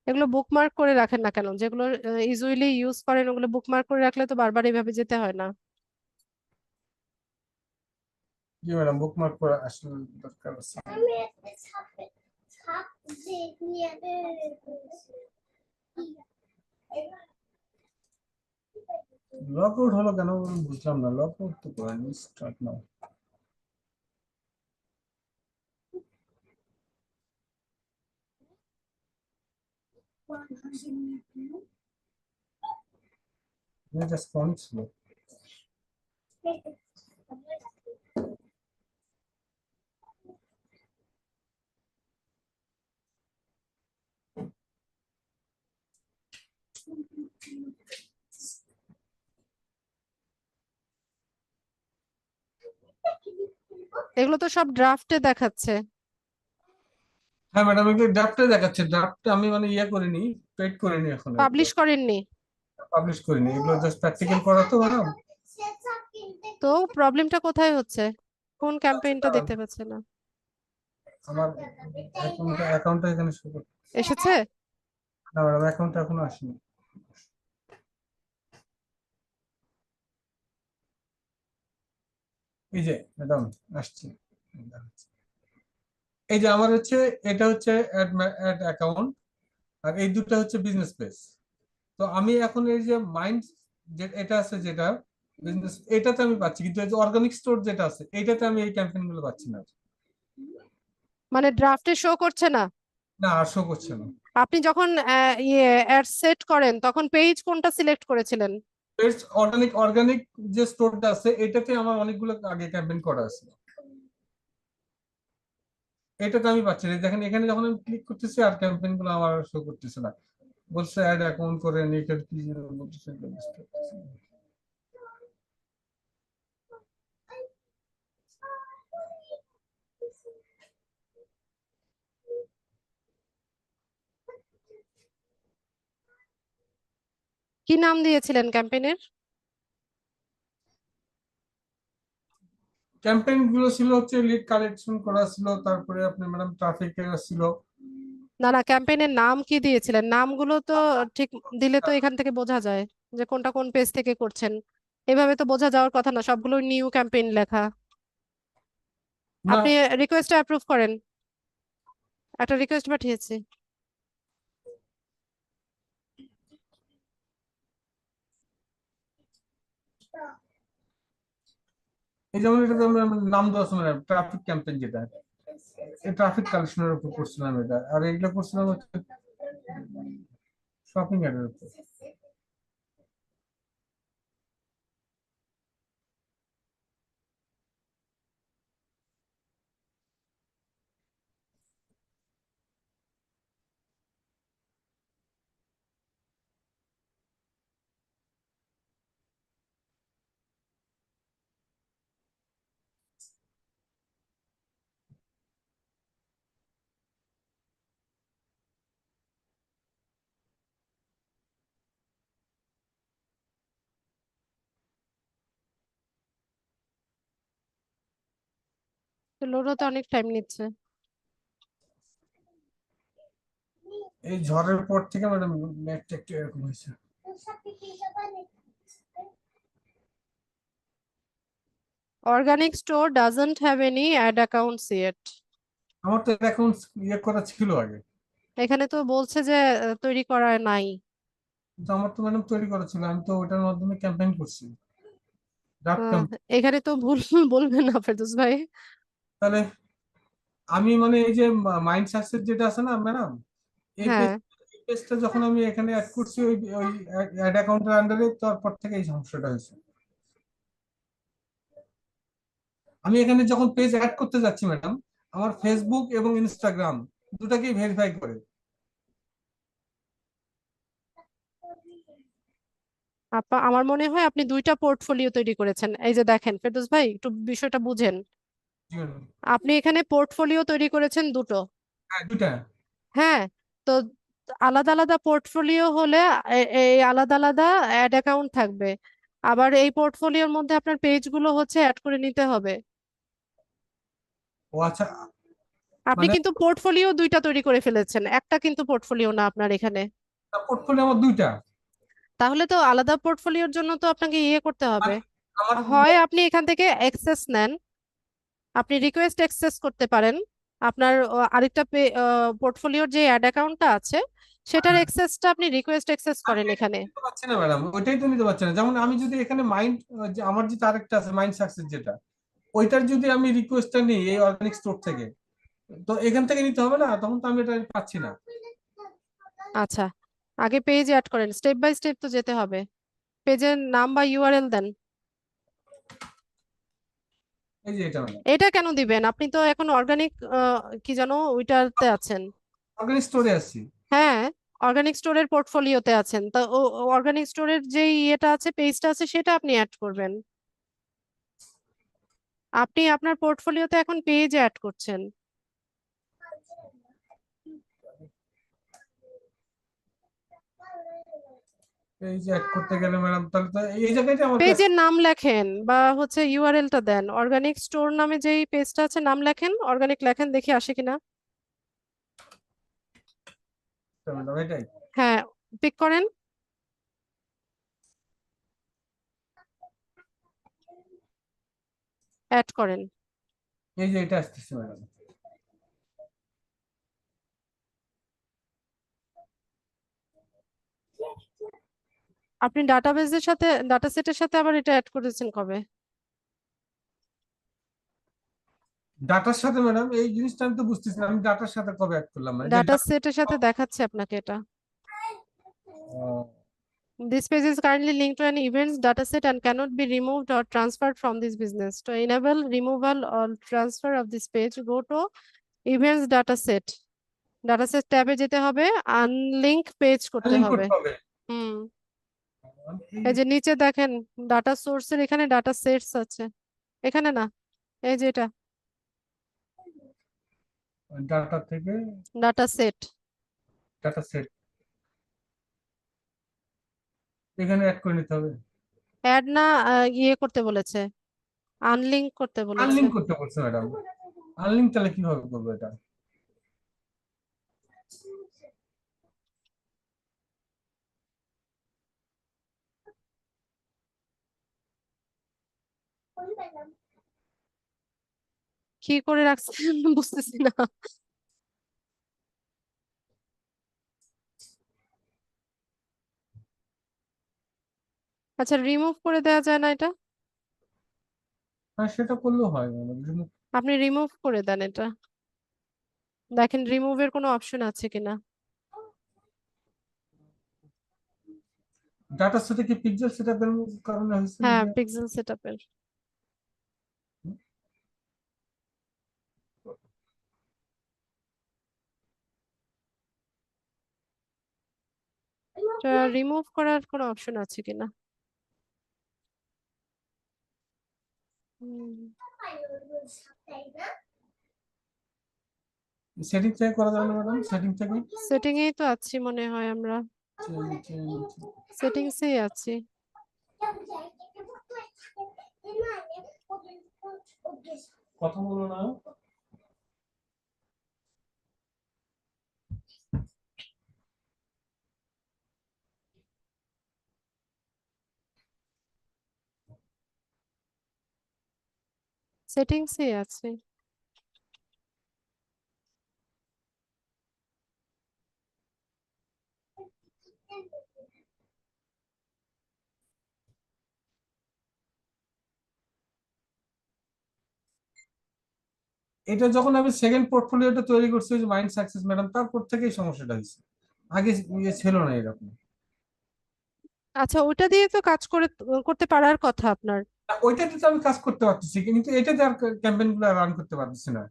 Speaker 1: এগুলো বুকমার্ক করে রাখেন না কেন? যেগুলো ইউজুয়ালি ইউজ করেন ওগুলো বুকমার্ক করে রাখলে তো বারবার এইভাবে যেতে হয় না।
Speaker 4: জি ম্যাডাম, বুকমার্ক করা আসলে দরকার আছে। লগ আউট হলো কেন বুঝলাম না, লগ আউট তো করেনি, স্টার্ট নাও। জাস্ট ফোন ছিল।
Speaker 1: এগুলো তো সব ড্রাফটে দেখাচ্ছে।
Speaker 4: হ্যাঁ ম্যাডাম, এগুলো ড্রাফটে দেখাচ্ছে, ড্রাফট আমি মানে ইয়ে করিনি, পেড করিনি এখন,
Speaker 1: পাবলিশ করেননি?
Speaker 4: পাবলিশ করিনি, এগুলো জাস্ট প্র্যাকটিক্যাল করা তো ম্যাডাম।
Speaker 1: তো প্রবলেমটা কোথায় হচ্ছে? কোন ক্যাম্পেইনটা দেখতে পাচ্ছে না?
Speaker 4: আমার অ্যাকাউন্টটা এখানে শো করতে,
Speaker 1: এসেছে?
Speaker 4: না ম্যাডাম অ্যাকাউন্টটা এখনো আসেনি। এই যে ম্যাডাম আসছে, এই যে আমার হচ্ছে, এটা হচ্ছে অ্যাড অ্যাকাউন্ট, আর এই দুটো হচ্ছে বিজনেস পেজ। তো আমি এখন এই যে মাইন্ড, যে এটা আছে যেটা বিজনেস, এটাতে আমি পাচ্ছি, কিন্তু এই যে অর্গানিক স্টোর যেটা আছে এইটাতে আমি এই ক্যাম্পেইন গুলো পাচ্ছি না।
Speaker 1: মানে ড্রাফটে শো করছে না?
Speaker 4: না, আর শো করছে না।
Speaker 1: আপনি যখন অ্যাড সেট করেন তখন পেজ কোনটা সিলেক্ট করেছিলেন?
Speaker 4: অর্গানিক অর্গানিক যে স্টোরটা আছে এটাতে আমার অনেকগুলো আগে ক্যাম্পেইন করা আছে, এটাতে আমি পাচ্ছি না। দেখেন এখানে যখন আমি ক্লিক করতেছি আর ক্যাম্পেইন গুলো আমার শো করতেছে না, বলছে অ্যাড অ্যাকাউন্ট করে নিকেল কি যেন বলতেছে।
Speaker 1: কি নাম দিয়েছিলেন ক্যাম্পেইনের?
Speaker 4: ক্যাম্পেইন গুলো ছিল হচ্ছে লিড কালেকশন করা ছিল, তারপরে আপনি ম্যাডাম ট্রাফিক ছিল।
Speaker 1: না না, ক্যাম্পেইনের নাম কি দিয়েছিলেন? নামগুলো তো ঠিক দিলে তো এখান থেকে বোঝা যায় যে কোনটা কোন পেজ থেকে করছেন। এভাবে তো বোঝা যাওয়ার কথা না, সবগুলো নিউ ক্যাম্পেইন লেখা।
Speaker 4: না,
Speaker 1: আপনি রিকোয়েস্ট অ্যাপ্রুভ করেন, একটা রিকোয়েস্ট পাঠিয়েছি।
Speaker 4: এই যেমন এটা আমরা নাম দেওয়া আছে ম্যাডাম ট্রাফিক ক্যাম্পেইন, যেটা এই ট্রাফিক কালেকশনের উপর করছিলাম এটা, আর এগুলো করছিলাম হচ্ছে শপিং এর উপর।
Speaker 1: লোড হতে অনেক টাইম নিচ্ছে।
Speaker 4: এই ঝড়ের পর থেকে ম্যাডাম নেটটা একটু এরকম হয়েছে।
Speaker 1: Organic store doesn't have any ad accounts yet.
Speaker 4: আমার তো অ্যাকাউন্ট ইয়ে করা ছিল আগে,
Speaker 1: এখানে তো বলছে যে তৈরি করা নাই।
Speaker 4: কিন্তু আমার তো ম্যাডাম তৈরি করা ছিল, আমি তো ওটার মাধ্যমে ক্যাম্পেইন করছি, ড্রাফট
Speaker 1: আহ,
Speaker 4: ক্যাম্পেইন।
Speaker 1: এখানে তো ভুল বলবেন না ফেরদৌস ভাই।
Speaker 4: তাহলে আমি মানে এই যে মাইন্ড সাকসেস যেটা আছে না ম্যাডাম, এই
Speaker 1: হ্যাঁ,
Speaker 4: পেজটা যখন আমি এখানে অ্যাড করছি ওই ওই অ্যাড অ্যাকাউন্টের আন্ডারে, তারপর থেকে এই সমস্যাটা হয়েছে। আমি এখানে যখন পেজ অ্যাড করতে যাচ্ছি ম্যাডাম, আমার ফেসবুক এবং ইনস্টাগ্রাম দুটাকেই ভেরিফাই করে।
Speaker 1: আমার মনে হয় আপনি দুইটা পোর্টফোলিও তৈরি করেছেন। এই যে দেখেন ফেরদৌস ভাই, একটু বিষয়টা বুঝেন।
Speaker 4: জি ম্যাডাম।
Speaker 1: আপনি এখানে পোর্টফোলিও তৈরি করেছেন দুটো।
Speaker 4: হ্যাঁ, দুটা।
Speaker 1: হ্যাঁ, তো আলাদা আলাদা পোর্টফোলিও হলে এই আলাদা আলাদা অ্যাড অ্যাকাউন্ট থাকবে। আবার এই পোর্টফোলিওর মধ্যে আপনার পেজগুলো হচ্ছে অ্যাড করে নিতে হবে।
Speaker 4: ও আচ্ছা,
Speaker 1: আপনি
Speaker 4: মানে
Speaker 1: কিন্তু পোর্টফোলিও দুইটা তৈরি করে ফেলেছেন, একটা কিন্তু পোর্টফোলিও না আপনার এখানে।
Speaker 4: পোর্টফোলিও আমার দুইটা।
Speaker 1: তাহলে তো আলাদা পোর্টফোলিওর জন্য তো আপনাকে ইয়ে করতে হবে।
Speaker 4: মানে আমার
Speaker 1: হয় আপনি এখান থেকে অ্যাক্সেস নেন, আপনি রিকোয়েস্ট অ্যাক্সেস করতে পারেন। আপনার আরেকটা পোর্টফোলিওর যে অ্যাড অ্যাকাউন্টটা আছে সেটার অ্যাক্সেসটা আপনি রিকোয়েস্ট অ্যাক্সেস
Speaker 4: আমি
Speaker 1: করেন
Speaker 4: এটা
Speaker 1: এখানে।
Speaker 4: নিতে পারছি না ম্যাডাম, ওইটাই তো নিতে পারছি না। যেমন আমি যদি এখানে মাইন্ড, যে আমার যে আরেকটা আছে মাইন্ড সাকসেস যেটা, ওইটার যদি আমি রিকোয়েস্টটা নিই এই অর্গানিক স্টোর থেকে, তো এখান থেকে নিতে হবে না, তখন তো আমি এটা পাচ্ছি না।
Speaker 1: আচ্ছা, আগে পেজ অ্যাড করেন, স্টেপ বাই স্টেপ তো যেতে হবে। পেজের নাম বা ইউআরএল দেন।
Speaker 4: এই যে এটা ম্যাডাম,
Speaker 1: এটা কেন দিবেন? আপনি তো এখন অর্গানিক কি জানো ওইটাতে আছেন।
Speaker 4: অর্গানিক স্টোরে আছি।
Speaker 1: হ্যাঁ, অর্গানিক স্টোরের পোর্টফোলিওতে আছেন, তো অর্গানিক স্টোরের যে ইয়েটা আছে, পেজটা আছে, সেটা আপনি অ্যাড করবেন। আপনি আপনার পোর্টফোলিওতে এখন পেজ অ্যাড করছেন।
Speaker 4: এই যে অ্যাড করতে গেলে ম্যাডাম তাহলে তো এই জায়গাটা আমাকে
Speaker 1: পেজের নাম লেখেন বা হচ্ছে ইউআরএলটা দেন, অর্গানিক স্টোর নামে যেই পেজটা আছে নাম লেখেন, অর্গানিক লেখেন, দেখি আসে কিনা।
Speaker 4: ম্যাডাম এটাই।
Speaker 1: হ্যাঁ, পিক করেন। অ্যাড করেন।
Speaker 4: এই যে এটা আসতেছে ম্যাডাম।
Speaker 1: আপনি ডাটাবেজের সাথে, ডাটা সেটের সাথে আবার এটা অ্যাড করেছেন কবে?
Speaker 4: ডাটার সাথে ম্যাডাম এই জিনিসটা আমি তো বুঝতেছি না, আমি ডাটার সাথে কবে অ্যাড করলাম মানে যে
Speaker 1: ডাটা সেটের সাথে দেখাচ্ছে আপনাকে এটা। This page is currently linked to an events dataset and cannot be removed or transferred from this business. To enable removal or transfer of this page, go to events dataset. Dataset ট্যাবে যেতে হবে, unlink page করতে
Speaker 4: link
Speaker 1: হবে।
Speaker 4: করতে হবে।
Speaker 1: হুম, এই যে নিচে দেখেন ডাটা সোর্সের এখানে ডাটা সেটস আছে, এখানে না, এই যে এটা
Speaker 4: ডাটা থেকে
Speaker 1: ডাটা সেট।
Speaker 4: ডাটা সেট এখানে অ্যাড করে নিতে হবে।
Speaker 1: অ্যাড না, ইয়ে করতে বলেছে, আনলিংক করতে বলেছে।
Speaker 4: আনলিংক করতে বলছে ম্যাডাম। আনলিংক তাহলে কিভাবে করবো এটা?
Speaker 1: কি করে রাখছেন বুঝতেছি না। আচ্ছা, রিমুভ করে দেওয়া যায় না এটা?
Speaker 4: হ্যাঁ সেটা করলেও হয় ম্যাডাম।
Speaker 1: আপনি রিমুভ করে দেন এটা, দেখেন রিমুভের কোনো অপশন আছে কিনা।
Speaker 4: ডাটার সাথে কি পিক্সেল সেটআপের কারণে হয়েছে
Speaker 1: হ্যাঁ,
Speaker 4: নাকি?
Speaker 1: পিক্সেল সেটআপের। রিমুভ করার কোনো অপশন আছে কিনা।
Speaker 4: সেটিং থেকে করা যাবে না ম্যাডাম? সেটিং থেকে
Speaker 1: সেটিং এই তো আছি মনে হয় আমরা, সেটিংসেই আছি।
Speaker 4: কথা বলো না।
Speaker 1: সেটিংসেই আছে।
Speaker 4: এটা যখন আমি সেকেন্ড পোর্টফোলিওটা তৈরি করছি ওই যে মাইন্ড সাকসেস ম্যাডাম, তারপর থেকেই সমস্যাটা হয়েছে। আগে ইয়ে ছিল না এরকম।
Speaker 1: আচ্ছা, ওটা দিয়ে তো কাজ করতে পারার কথা আপনার।
Speaker 4: ওইটাতে তো আমি কাজ করতে পারতেছি কিন্তু এটাতে আর ক্যাম্পেইন গুলো রান করতে পারতেছি না।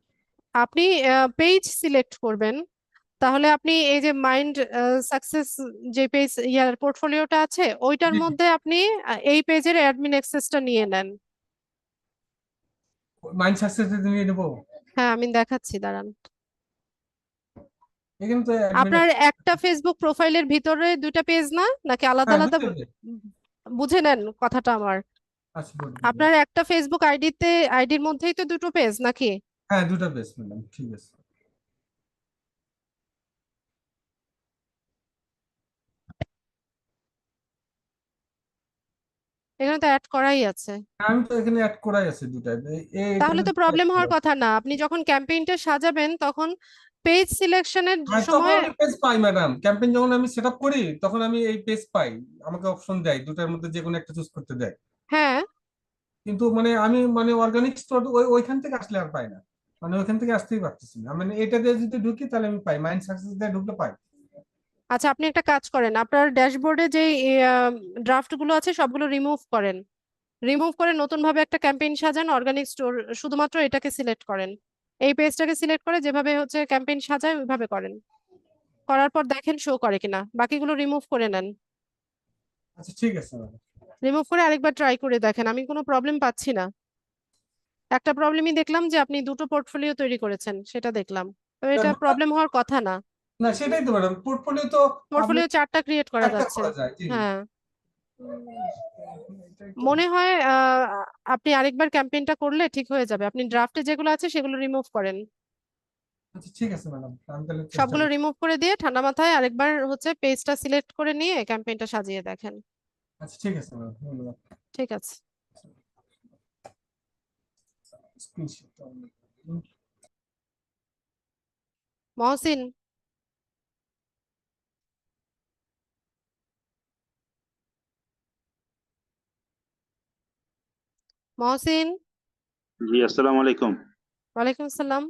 Speaker 1: আপনি পেজ সিলেক্ট করবেন, তাহলে আপনি এই যে মাইন্ড সাকসেস যে পেজ ইয়ার পোর্টফোলিওটা আছে ওইটার
Speaker 4: জি, জি।
Speaker 1: মধ্যে আপনি এই পেজের অ্যাডমিন অ্যাক্সেসটা নিয়ে নেন।
Speaker 4: মাইন্ড সাকসেস নিয়ে নেবো।
Speaker 1: হ্যাঁ, আমি দেখাচ্ছি, দাঁড়ান।
Speaker 4: এখানে তো অ্যাডমিন।
Speaker 1: আপনার একটা ফেসবুক প্রোফাইলের ভিতরে দুইটা পেজ না, নাকি আলাদা
Speaker 4: হ্যাঁ
Speaker 1: আলাদা?
Speaker 4: বুঝতে পেরেছি।
Speaker 1: বুঝে নেন কথাটা আমার।
Speaker 4: আচ্ছা বলুন।
Speaker 1: আপনার একটা ফেসবুক আইডির মধ্যেই তো দুটো পেজ নাকি?
Speaker 4: হ্যাঁ দুটো বেশ ম্যাডাম, ঠিক আছে।
Speaker 1: এখানে তো অ্যাড করাই আছে।
Speaker 4: আমি তো এখানে অ্যাড করাই আছে দুটাই।
Speaker 1: তাহলে
Speaker 4: এখানে
Speaker 1: তো প্রবলেম হওয়ার কথা না, আপনি যখন ক্যাম্পেইনটা সাজাবেন তখন পেজ সিলেকশনের
Speaker 4: তখন
Speaker 1: সময়।
Speaker 4: আমি পেজ পাই ম্যাডাম, ক্যাম্পেইন যখন আমি সেট আপ করি তখন আমি এই পেজ পাই। আমাকে অপশন দেয় দুটার মধ্যে যে কোনো একটা চুজ করতে দেয়।
Speaker 1: হ্যাঁ,
Speaker 4: কিন্তু মানে আমি মানে অর্গানিক স্টোর ওইখান থেকে আসলে আর পাই না। মানে ওইখান থেকে আসতেই পারতেছি না, মানে এটা দিয়ে যদি ঢুকি তাহলে আমি পাই, মাইন্ড সাকসেস দিয়ে ঢুকলে পাই।
Speaker 1: আচ্ছা, আপনি একটা কাজ করেন, আপনার ড্যাশবোর্ডে যে ড্রাফট গুলো আছে সবগুলো রিমুভ করেন, রিমুভ করে নতুন ভাবে একটা ক্যাম্পেইন সাজান, অর্গানিক স্টোর শুধুমাত্র এটাকে সিলেক্ট করেন, এই পেজটাকে সিলেক্ট করে যেভাবে হচ্ছে ক্যাম্পেইন সাজায় ওইভাবে করেন, করার পর দেখেন শো করে কিনা, বাকিগুলো রিমুভ করে নেন।
Speaker 4: আচ্ছা ঠিক আছে ম্যাডাম।
Speaker 1: রিমুভ করে আরেকবার ট্রাই করে দেখেন, আমি কোনো প্রবলেম পাচ্ছি না। একটা প্রবলেমই দেখলাম যে আপনি দুটো পোর্টফোলিও তৈরি করেছেন, সেটা দেখলাম, তো এটা প্রবলেম হওয়ার কথা না।
Speaker 4: না সেটাই তো ম্যাডাম, পোর্টফোলিও তো আপনি
Speaker 1: পোর্টফোলিও 4টা ক্রিয়েট করা
Speaker 4: একটা
Speaker 1: যাচ্ছে।
Speaker 4: করা যায় জি।
Speaker 1: হ্যাঁ,
Speaker 4: এটা একটু
Speaker 1: মনে হয় আপনি আরেকবার ক্যাম্পেইনটা করলে ঠিক হয়ে যাবে। আপনি ড্রাফটে যেগুলো আছে সেগুলো রিমুভ করেন,
Speaker 4: আচ্ছা, ঠিক আছে ম্যাডাম, আমি তাহলে চেষ্টা
Speaker 1: সবগুলো
Speaker 4: করছি।
Speaker 1: রিমুভ করে দিয়ে ঠান্ডা মাথায় আরেকবার হচ্ছে পেজটা সিলেক্ট করে নিয়ে ক্যাম্পেইনটা সাজিয়ে দেখেন।
Speaker 4: আচ্ছা, ঠিক আছে ম্যাডাম, ধন্যবাদ।
Speaker 1: ঠিক আছে।
Speaker 4: স্ক্রিনশট।
Speaker 1: মহসিন, মহসিন।
Speaker 2: জি, আসসালামু আলাইকুম।
Speaker 1: ওয়ালাইকুম আসসালাম।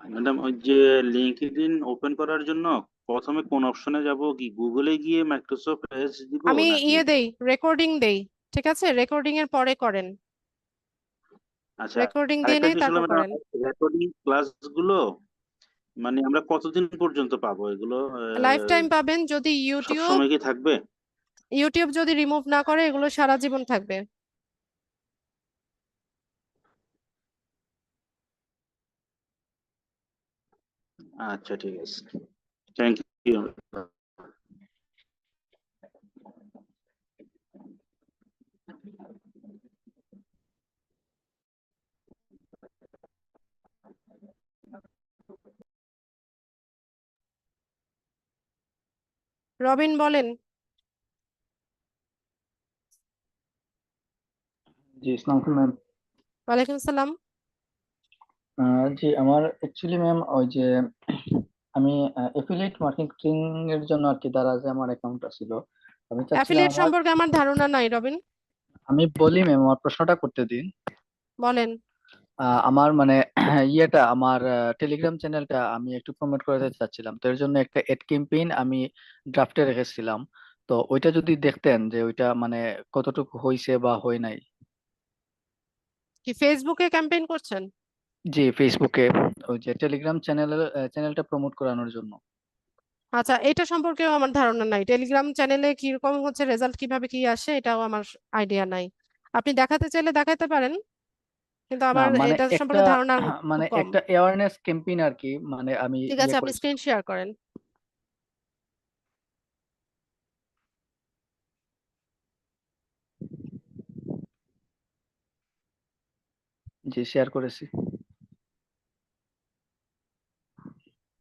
Speaker 2: ম্যাডাম, ওই যে লিঙ্কডইন ওপেন করার জন্য প্রথমে কোন অপশনে যাব? কি গুগলে গিয়ে মাইক্রোসফট এজ দিব
Speaker 1: আমি
Speaker 2: নাকি?
Speaker 1: দেই, রেকর্ডিং দেই। ঠিক আছে, রেকর্ডিং এর পরে করেন।
Speaker 2: আচ্ছা,
Speaker 1: রেকর্ডিং দিয়ে
Speaker 2: আরেকটা
Speaker 1: নেই
Speaker 2: জিনিস হলো
Speaker 1: তারপর
Speaker 2: ম্যাডাম,
Speaker 1: করেন।
Speaker 2: রেকর্ডিং ক্লাসগুলো মানে আমরা কতদিন পর্যন্ত পাবো এগুলো?
Speaker 1: লাইফ টাইম পাবেন। যদি
Speaker 2: সব
Speaker 1: ইউটিউব
Speaker 2: সময় কি থাকবে?
Speaker 1: ইউটিউব যদি রিমুভ না করে এগুলো সারা জীবন থাকবে।
Speaker 2: আচ্ছা, ঠিক আছে, থ্যাংক ইউ।
Speaker 1: রবিন বলেন।
Speaker 3: জি, আসসালামু আলাইকুম ম্যাম।
Speaker 1: ওয়ালাইকুম আসসালাম।
Speaker 3: জি, আমার অ্যাকচুয়ালি ম্যাম ওই যে আমি এফিলিয়েট মার্কেটিং এর জন্য আর কি দারাজে আমার অ্যাকাউন্ট ছিল। আমি চাচ্ছিলাম
Speaker 1: অ্যাফিলিয়েট সম্পর্কে আমার ধারণা নাই রবিন।
Speaker 3: আমি বলি ম্যাম, আমার প্রশ্নটা করতে দিন।
Speaker 1: বলেন।
Speaker 3: আমার মানে আমার টেলিগ্রাম চ্যানেলটা আমি একটু প্রমোট করতে চাচ্ছিলাম, তো এর জন্য একটা এড ক্যাম্পেইন আমি ড্রাফটে রেখেছিলাম। তো ওইটা যদি দেখতেন যে ওইটা মানে কতটুকু হয়েছে বা হয় নাই।
Speaker 1: কি ফেসবুকে ক্যাম্পেইন করছেন?
Speaker 3: জি, ফেসবুকে ওই যে টেলিগ্রাম চ্যানেলটা প্রমোট করানোর জন্য।
Speaker 1: আচ্ছা, এটা সম্পর্কেও আমার ধারণা নাই। টেলিগ্রাম চ্যানেলে কিরকম হচ্ছে রেজাল্ট, কিভাবে কি আসে এটাও আমার আইডিয়া নাই। আপনি দেখাতে চাইলে দেখাতে পারেন, কিন্তু
Speaker 3: না
Speaker 1: আমার
Speaker 3: মানে
Speaker 1: এটা
Speaker 3: একটা
Speaker 1: সম্পর্কে ধারণা খুব
Speaker 3: মানে
Speaker 1: কম।
Speaker 3: একটা অ্যাওয়ারনেস ক্যাম্পেইন আর কি, মানে আমি
Speaker 1: ঠিক
Speaker 3: ইয়ে
Speaker 1: আছে, আপনি
Speaker 3: করেছি।
Speaker 1: স্ক্রিন শেয়ার করেন।
Speaker 3: জি, শেয়ার করেছি।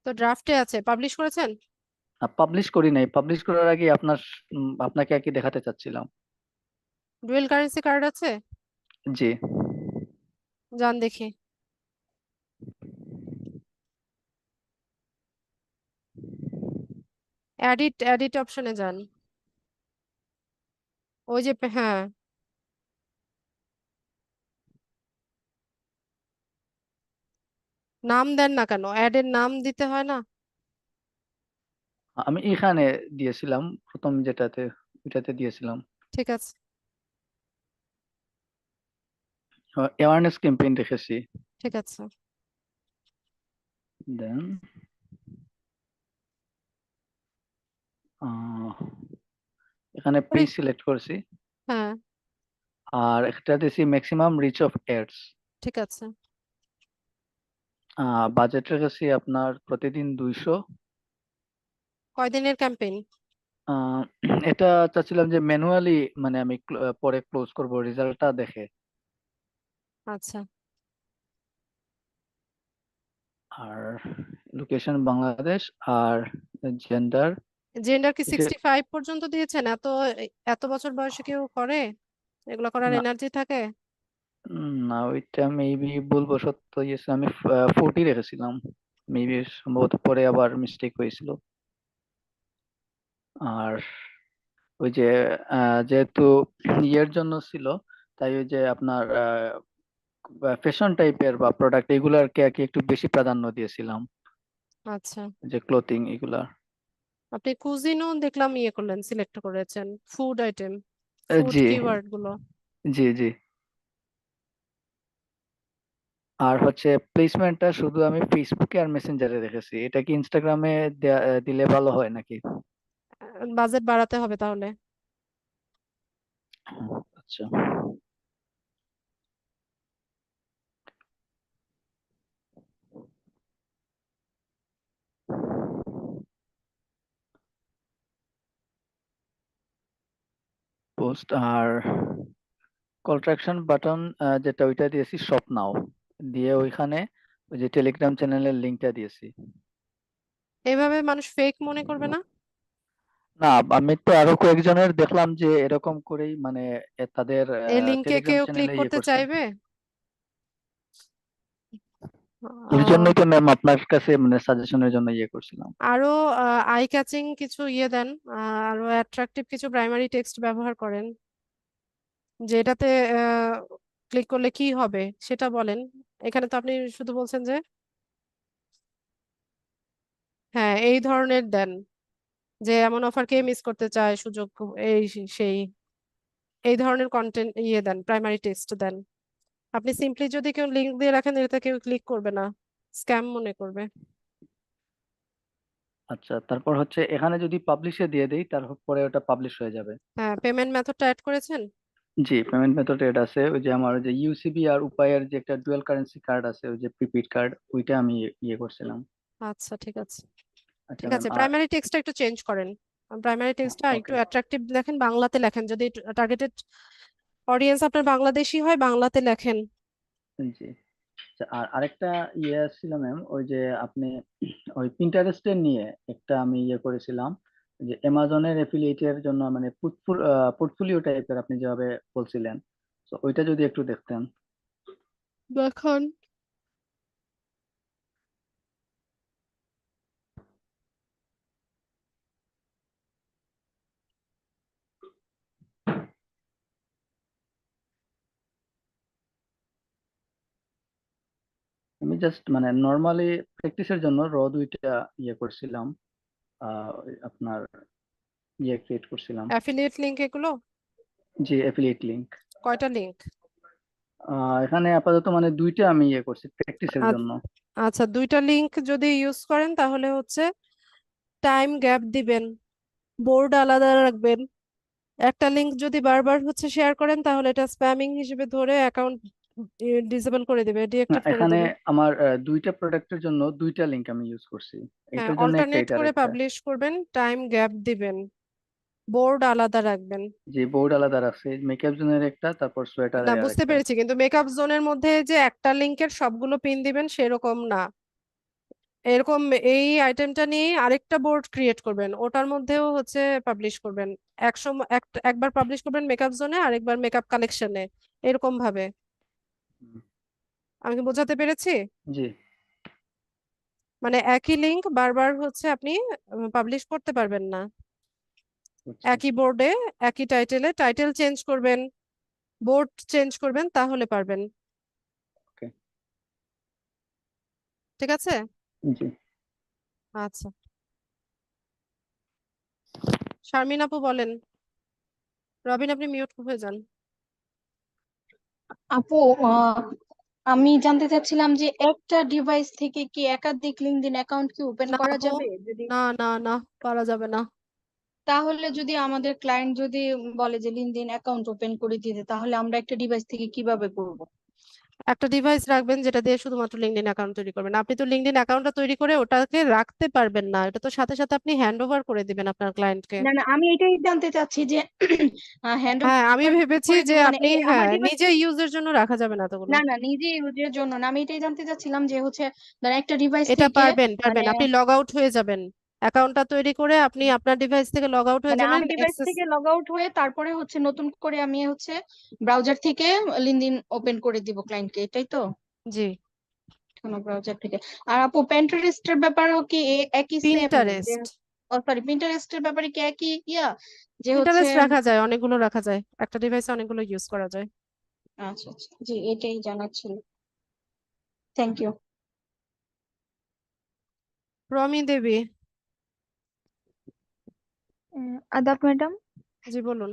Speaker 1: তো ড্রাফটে আছে, পাবলিশ করেছেন?
Speaker 3: পাবলিশ করি নাই, পাবলিশ করার আগে আপনাকে আর কি দেখাতে চাচ্ছিলাম।
Speaker 1: ডুয়েল কারেন্সি কার্ড আছে?
Speaker 3: জি।
Speaker 1: যান দেখি। এডিট অপশনে যান। ওই যে হ্যাঁ, নাম দেন না কেন? অ্যাডের নাম দিতে হয় না?
Speaker 3: আমি এখানে দিয়েছিলাম, প্রথম ওইটাতে দিয়েছিলাম।
Speaker 1: ঠিক আছে।
Speaker 3: অ্যাওয়ারনেস ক্যাম্পেইন রেখেছি।
Speaker 1: ঠিক আছে।
Speaker 3: দেন এখানে পেজ সিলেক্ট করছি,
Speaker 1: হ্যাঁ,
Speaker 3: আর একটা দিয়েছি ম্যাক্সিমাম রিচ অফ এডস।
Speaker 1: ঠিক আছে।
Speaker 3: বাজেট রেখেছি আপনার প্রতিদিন 200।
Speaker 1: কয়দিনের ক্যাম্পেইন?
Speaker 3: আহ, এটা চাচ্ছিলাম যে ম্যানুয়ালি, মানে আমি পরে ক্লোজ করব রেজাল্টটা দেখে।
Speaker 1: আচ্ছা।
Speaker 3: আর লোকেশন বাংলাদেশ, আর জেন্ডার।
Speaker 1: জেন্ডার কি 65 পর্যন্ত দিয়েছেন? এত বছর বয়সে কেউ করে এগুলো করার
Speaker 3: না,
Speaker 1: এনার্জি থাকে?
Speaker 3: না ওইটা মেবি ভুলবশত ইয়েস, আমি 40 রেখেছিলাম, মেবি সম্ভবত পরে আবার মিস্টেক হয়েছিল। আর ওই যে যেহেতু ইয়ের জন্য ছিল, তাই ওই যে আপনার ফ্যাশন টাইপের বা প্রোডাক্ট এগুলারকে আর কি একটু বেশি প্রাধান্য দিয়েছিলাম,
Speaker 1: আচ্ছা।
Speaker 3: যে ক্লোথিং এগুলা।
Speaker 1: আপনি কুজিনও দেখলাম করলেন, সিলেক্ট করেছেন। ফুড আইটেম, ফুড
Speaker 3: জি,
Speaker 1: কিওয়ার্ড গুলো।
Speaker 3: জি, জি। আর হচ্ছে প্লেসমেন্টটা শুধু আমি ফেসবুকে আর মেসেঞ্জারে রেখেছি, এটা কি ইনস্টাগ্রামে দিলে ভালো হয় নাকি?
Speaker 1: বাজেট বাড়াতে হবে তাহলে।
Speaker 3: আচ্ছা। পোস্ট, আর কল টু অ্যাকশন বাটন যেটা ওইটা দিয়েছি শপ নাও, দিয়ে ওইখানে ওই যে টেলিগ্রাম চ্যানেলের লিঙ্কটা দিয়েছি।
Speaker 1: এভাবে মানুষ ফেক মনে করবে না?
Speaker 3: না, আমি তো আরো কয়েকজনের দেখলাম যে এরকম করেই মানে তাদের
Speaker 1: এই লিঙ্কে
Speaker 3: টেলিগ্রাম
Speaker 1: কেউ ক্লিক
Speaker 3: চ্যানেলে
Speaker 1: করতে
Speaker 3: করছে।
Speaker 1: চাইবে?
Speaker 3: এর
Speaker 1: আহ,
Speaker 3: জন্যই তো ম্যাম আপনার কাছে মানে সাজেশনের জন্য করছিলাম।
Speaker 1: আরো আই ক্যাচিং কিছু দেন, আরো অ্যাট্রাকটিভ কিছু প্রাইমারি টেক্সট ব্যবহার করেন, যেটাতে ক্লিক করলে কি হবে সেটা বলেন। এখানে তো আপনি শুধু বলছেন যে হ্যাঁ এই ধরনের দেন, যে এমন অফার কে মিস করতে চায়, সুযোগ এই সেই এই ধরনের কন্টেন্ট দেন, প্রাইমারি টেক্সট দেন। আপনি সিম্পলি যদি কেউ লিংক দিয়ে রাখেন, এটাতে কেউ ক্লিক করবে না, স্ক্যাম মনে করবে।
Speaker 3: আচ্ছা, তারপর হচ্ছে এখানে যদি পাবলিশে দিয়ে দেই তারপরে ওটা পাবলিশ হয়ে যাবে।
Speaker 1: হ্যাঁ, পেমেন্ট মেথডটা অ্যাড করেছেন?
Speaker 3: জি, পেমেন্ট মেথড এড আছে, ওই যে আমার ওই যে ইউসিবি আর উপায়ের যে একটা ডুয়াল কারেন্সি কার্ড আছে, ওই যে প্রিপেড কার্ড, ওইটা আমি করছিলাম।
Speaker 1: আচ্ছা, ঠিক আছে।
Speaker 3: আচ্ছা
Speaker 1: ঠিক
Speaker 3: ম্যাম,
Speaker 1: আছে,
Speaker 3: আর
Speaker 1: প্রাইমারি টেক্সটটা একটু চেঞ্জ করেন। প্রাইমারি টেক্সটটা একটু
Speaker 3: ওকে,
Speaker 1: অ্যাট্রাকটিভ লেখেন, বাংলাতে লেখেন। যদি টার্গেটেড অডিয়েন্স আপনার বাংলাদেশি হয়, বাংলাতে লেখেন।
Speaker 3: জি। আচ্ছা, আর আরেকটা ছিল ম্যাম, ওই যে আপনি ওই পিন্টারেস্টের নিয়ে একটা আমি করেছিলাম, যে অ্যামাজনের এফিলিয়েটের জন্য মানে পোর্টফোলিও টাইপের আপনি যেভাবে বলছিলেন, তো ওইটা যদি একটু দেখতেন।
Speaker 1: দেখান।
Speaker 3: আমি জাস্ট মানে নর্মালি প্র্যাকটিসের জন্য দুইটা করছিলাম, আপনার ক্রিয়েট করছিলাম।
Speaker 1: অ্যাফিলিয়েট লিংক এগুলো?
Speaker 3: জি, অ্যাফিলিয়েট লিংক।
Speaker 1: কয়টা লিংক?
Speaker 3: এখানে আপাতত মানে দুইটা আমি করছি প্র্যাকটিসের জন্য।
Speaker 1: আচ্ছা, দুইটা লিংক যদি ইউজ করেন তাহলে হচ্ছে টাইম গ্যাপ দিবেন, বোর্ড আলাদা রাখবেন। একটা লিংক যদি বারবার হচ্ছে শেয়ার করেন তাহলে এটা স্প্যামিং হিসেবে ধরে অ্যাকাউন্ট ডিসেবল করে দিবে,
Speaker 3: না,
Speaker 1: ডিএক্টিভ করে
Speaker 3: এখানে
Speaker 1: দিবে।
Speaker 3: আমার দুইটা প্রোডাক্টের জন্য দুইটা লিংক আমি ইউজ করছি,
Speaker 1: হ্যাঁ,
Speaker 3: এটার জন্য একটা,
Speaker 1: অল্টারনেট
Speaker 3: এটার
Speaker 1: করে
Speaker 3: একটা।
Speaker 1: পাবলিশ করবেন, টাইম গ্যাপ দিবেন, বোর্ড আলাদা রাখবেন।
Speaker 3: যে বোর্ড আলাদা রাখছি, মেকআপ জোনের একটা, তারপর
Speaker 1: না,
Speaker 3: সোয়েটারের আর
Speaker 1: বুঝতে
Speaker 3: একটা।
Speaker 1: পেরেছি, কিন্তু মেকআপ জোনের মধ্যে যে একটা লিংকের সবগুলো পিন দিবেন সেরকম না। এরকম এই আইটেমটা নিয়ে আরেকটা বোর্ড ক্রিয়েট করবেন, ওটার মধ্যেও হচ্ছে পাবলিশ করবেন। একবার পাবলিশ করবেন মেকআপ জোনে, আরেকবার মেকআপ কালেকশনে, এরকম ভাবে।
Speaker 3: হুম,
Speaker 1: আমি কি বোঝাতে পেরেছি?
Speaker 3: জি,
Speaker 1: মানে একই লিংক বারবার হচ্ছে আপনি পাবলিশ করতে পারবেন না।
Speaker 3: বুঝছি।
Speaker 1: একই বোর্ডে একই টাইটেলে টাইটেল চেঞ্জ করবেন, বোর্ড চেঞ্জ করবেন, তাহলে পারবেন।
Speaker 3: ওকে,
Speaker 1: ঠিক আছে?
Speaker 3: জি।
Speaker 1: আচ্ছা, শারমিন আপু বলেন। রবিন, আপনি মিউট হয়ে যান।
Speaker 6: আপু, আমি জানতে চাচ্ছিলাম যে একটা ডিভাইস থেকে কি একাধিক লিঙ্কডইন অ্যাকাউন্ট কি ওপেন
Speaker 1: না
Speaker 6: করা
Speaker 1: আপু,
Speaker 6: যাবে? যদি
Speaker 1: না না না, পারা যাবে না।
Speaker 6: তাহলে যদি আমাদের ক্লায়েন্ট যদি বলে যে লিঙ্কডইন অ্যাকাউন্ট ওপেন করে দিতে, তাহলে আমরা একটা ডিভাইস থেকে কিভাবে করব?
Speaker 1: একটা ডিভাইস রাখবেন যেটা দিয়ে শুধুমাত্র লিঙ্কডইন অ্যাকাউন্ট তৈরি করবেন। আপনি তো লিঙ্কডইন অ্যাকাউন্টটা তৈরি করে ওটাকে রাখতে পারবেন না, এটা তো সাথে সাথে আপনি হ্যান্ড ওভার করে দিবেন আপনার ক্লায়েন্টকে।
Speaker 6: না না, আমি এটাই জানতে চাচ্ছি যে হ্যান্ড
Speaker 1: হ্যাঁ, আমি
Speaker 6: ওভার
Speaker 1: ভেবেছি
Speaker 6: করে
Speaker 1: যে
Speaker 6: দিব, মানে
Speaker 1: আপনি
Speaker 6: এই আমার
Speaker 1: হ্যাঁ
Speaker 6: ডিভাইস।
Speaker 1: নিজে ইউজের জন্য রাখা যাবে না এতগুলো।
Speaker 6: না না, নিজে ইউজের জন্য না, আমি এটাই জানতে চাচ্ছিলাম যে হচ্ছে ধর একটা ডিভাইস
Speaker 1: এটা
Speaker 6: থেকে
Speaker 1: পারবেন
Speaker 6: মানে
Speaker 1: পারবেন, আপনি লগ আউট হয়ে যাবেন। অ্যাকাউন্টটা তৈরি করে আপনি আপনার ডিভাইস থেকে লগ আউট হয়ে
Speaker 6: মানে
Speaker 1: যাবেন,
Speaker 6: আমি ডিভাইস
Speaker 1: অ্যাক্সেস।
Speaker 6: থেকে লগ আউট হয়ে তারপরে হচ্ছে নতুন করে আমি হচ্ছে ব্রাউজার থেকে লিঙ্কডইন ওপেন করে দিব ক্লায়েন্টকে, এটাই তো?
Speaker 1: জি।
Speaker 6: কোনো ব্রাউজার থেকে। আর আপু, প্যান্টারেস্টের ব্যাপারেও কি একই সেম? যে
Speaker 1: পিন্টারেস্ট?
Speaker 6: সরি, প্রিন্টারেস্টের ব্যাপারে কি একই যে হচ্ছে?
Speaker 1: পিন্টারেস্ট রাখা যায়, অনেকগুলো রাখা যায়, একটা ডিভাইসে অনেকগুলো ইউজ করা যায়।
Speaker 6: আচ্ছা আচ্ছা, জি, এটাই জানার ছিল। Thank you.
Speaker 1: রমি দেবী।
Speaker 7: আদাব ম্যাডাম,
Speaker 1: জি বলুন।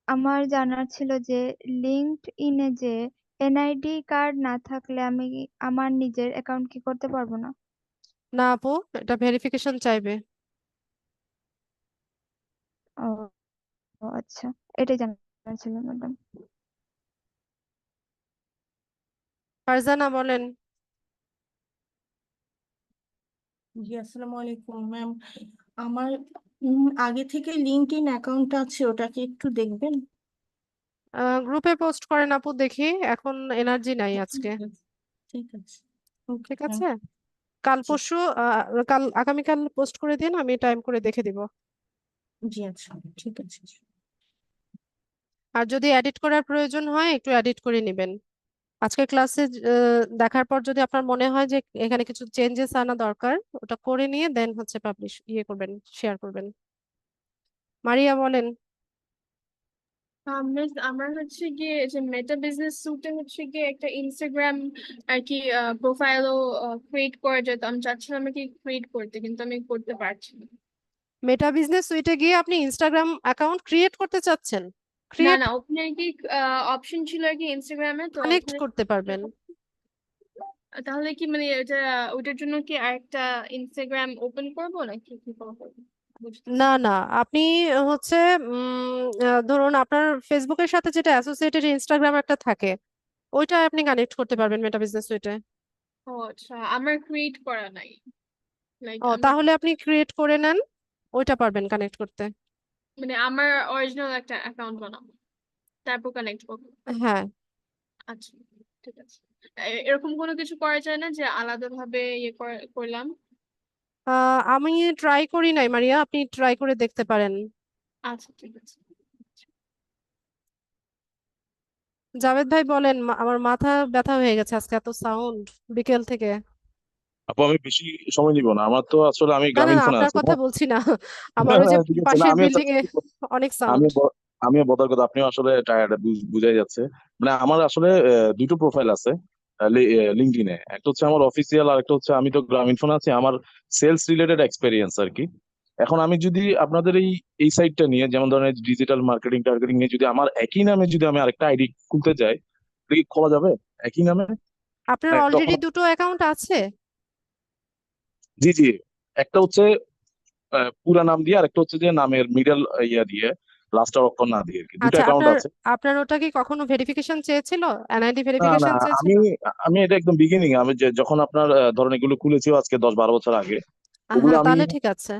Speaker 7: আমার জানার ছিল যে লিঙ্কড ইনে যে এনআইডি কার্ড না থাকলে আমি আমার নিজের অ্যাকাউন্ট কি করতে পারবো না?
Speaker 1: না আপু, এটা ভেরিফিকেশন চাইবে।
Speaker 7: ও ও আচ্ছা, এটাই জানার ছিল ম্যাডাম।
Speaker 1: ফারজানা বলেন।
Speaker 8: জি, আসসালামু আলাইকুম ম্যাম। আমার আগে থেকে লিঙ্কডইন অ্যাকাউন্ট আছে, ওটাকে একটু দেখবেন।
Speaker 1: গ্রুপে পোস্ট করেন আপু, দেখি। এখন এনার্জি নাই আজকে।
Speaker 8: ঠিক আছে, ওকে,
Speaker 1: ঠিক আছে, কাল
Speaker 8: জি।
Speaker 1: পরশু আগামীকাল পোস্ট করে দিন, আমি টাইম করে দেখে দিব।
Speaker 8: জি আচ্ছা, ঠিক আছে।
Speaker 1: আর যদি এডিট করার প্রয়োজন হয় একটু এডিট করে নেবেন। আজকের ক্লাসে দেখার পর যদি আপনার মনে হয় যে এখানে কিছু চেঞ্জেস আনা দরকার, ওটা করে নিয়ে দেন হচ্ছে পাবলিশ করবেন, শেয়ার করবেন। মারিয়া বলেন।
Speaker 5: আমার হচ্ছে গিয়ে যে মেটা বিজনেস সুটে হচ্ছে গিয়ে একটা ইনস্টাগ্রাম আর কি প্রোফাইলও ক্রিয়েট করা যেত। আমি চাচ্ছিলাম আর কি ক্রিয়েট করতে, কিন্তু আমি করতে পারছি না।
Speaker 1: মেটা বিজনেস সুইটে গিয়ে আপনি ইনস্টাগ্রাম অ্যাকাউন্ট ক্রিয়েট করতে চাচ্ছেন?
Speaker 5: না
Speaker 1: ক্রিয়েট
Speaker 5: না, ওখানে আর কি অপশন ছিল আর কি ইনস্টাগ্রামে, তো
Speaker 1: কানেক্ট
Speaker 5: ওখানে
Speaker 1: করতে পারবেন।
Speaker 5: তাহলে কি মানে ওটার জন্য কি আরেকটা ইনস্টাগ্রাম ওপেন করবো নাকি কি করবো? বুঝতেছি
Speaker 1: না
Speaker 5: না।
Speaker 1: না, আপনি হচ্ছে ধরুন আপনার ফেসবুকের সাথে যেটা অ্যাসোসিয়েটেড ইনস্টাগ্রাম একটা থাকে, ওইটা আপনি কানেক্ট করতে পারবেন মেটা বিজনেস সুইটে।
Speaker 5: ও আচ্ছা, আমার ক্রিয়েট করা নাই, লাইক
Speaker 1: ও,
Speaker 5: আমি
Speaker 1: তাহলে আপনি ক্রিয়েট করে নেন, ওইটা পারবেন কানেক্ট করতে।
Speaker 5: মানে আমার অরিজিনাল একটা অ্যাকাউন্ট বানাবো, তারপর কানেক্ট করবো।
Speaker 1: হ্যাঁ।
Speaker 5: আচ্ছা, ঠিক আছে। এরকম কোনো কিছু করা যায় না যে আলাদাভাবে করলাম?
Speaker 1: আমি ট্রাই করি নাই মারিয়া, আপনি ট্রাই করে দেখতে পারেন।
Speaker 5: আচ্ছা, ঠিক আছে।
Speaker 1: জাভেদ ভাই বলেন। আমার মাথা ব্যথা হয়ে গেছে আজকে, এত সাউন্ড বিকেল থেকে।
Speaker 9: আপু আমি বেশি সময় নিব না, আমার তো আসলে আমি
Speaker 1: না না
Speaker 9: গ্রামীণ
Speaker 1: না,
Speaker 9: ফোনে
Speaker 1: আপনার
Speaker 9: আছি
Speaker 1: কথা
Speaker 9: না।
Speaker 1: বলছি না। আমার ওই যে
Speaker 9: ঠিক আছে না,
Speaker 1: পাশের
Speaker 9: আমিও
Speaker 1: বিল্ডিং
Speaker 9: চাচ্ছি
Speaker 1: এ অনেক সাউন্ড।
Speaker 9: আমিও আমিও বদার কথা, আপনিও আসলে টায়ার্ড বুঝাই যাচ্ছে। মানে আমার আসলে দুটো প্রোফাইল আছে লিঙ্কডইনে, একটা হচ্ছে আমার অফিসিয়াল আর একটা হচ্ছে আমি তো গ্রামীণ ফোন আছি আমার সেলস রিলেটেড এক্সপেরিয়েন্স আর কি। এখন আমি যদি আপনাদের এই সাইটটা নিয়ে, যেমন ধরেন ডিজিটাল মার্কেটিং টার্গেটিং নিয়ে যদি আমার একই নামে যদি আমি আরেকটা আইডি খুলতে চাই, এটা কি খোলা যাবে একই নামে?
Speaker 1: আপনার
Speaker 9: মানে তখন
Speaker 1: অলরেডি দুটো অ্যাকাউন্ট আছে?
Speaker 9: জি জি, একটা হচ্ছে পুরা নাম দিয়ে, আর একটা হচ্ছে যে নামের মিডল ইয়া দিয়ে, লাস্টের অক্ষর না দিয়ে আর কি, দুটো
Speaker 1: আচ্ছা,
Speaker 9: অ্যাকাউন্ট
Speaker 1: আপনার
Speaker 9: আছে।
Speaker 1: আপনার ওটা কি কখনো ভেরিফিকেশন চেয়েছিল? এনআইডি
Speaker 9: না না,
Speaker 1: ভেরিফিকেশন
Speaker 9: আমি
Speaker 1: চেয়েছিল?
Speaker 9: আমি এটা একদম বিগিনিং, আমি যখন আপনার ধরেন এগুলো খুলেছি আজকে 10-12 বছর আগে, ওগুলো
Speaker 1: হ্যাঁ,
Speaker 9: আমি
Speaker 1: তাহলে ঠিক আছে।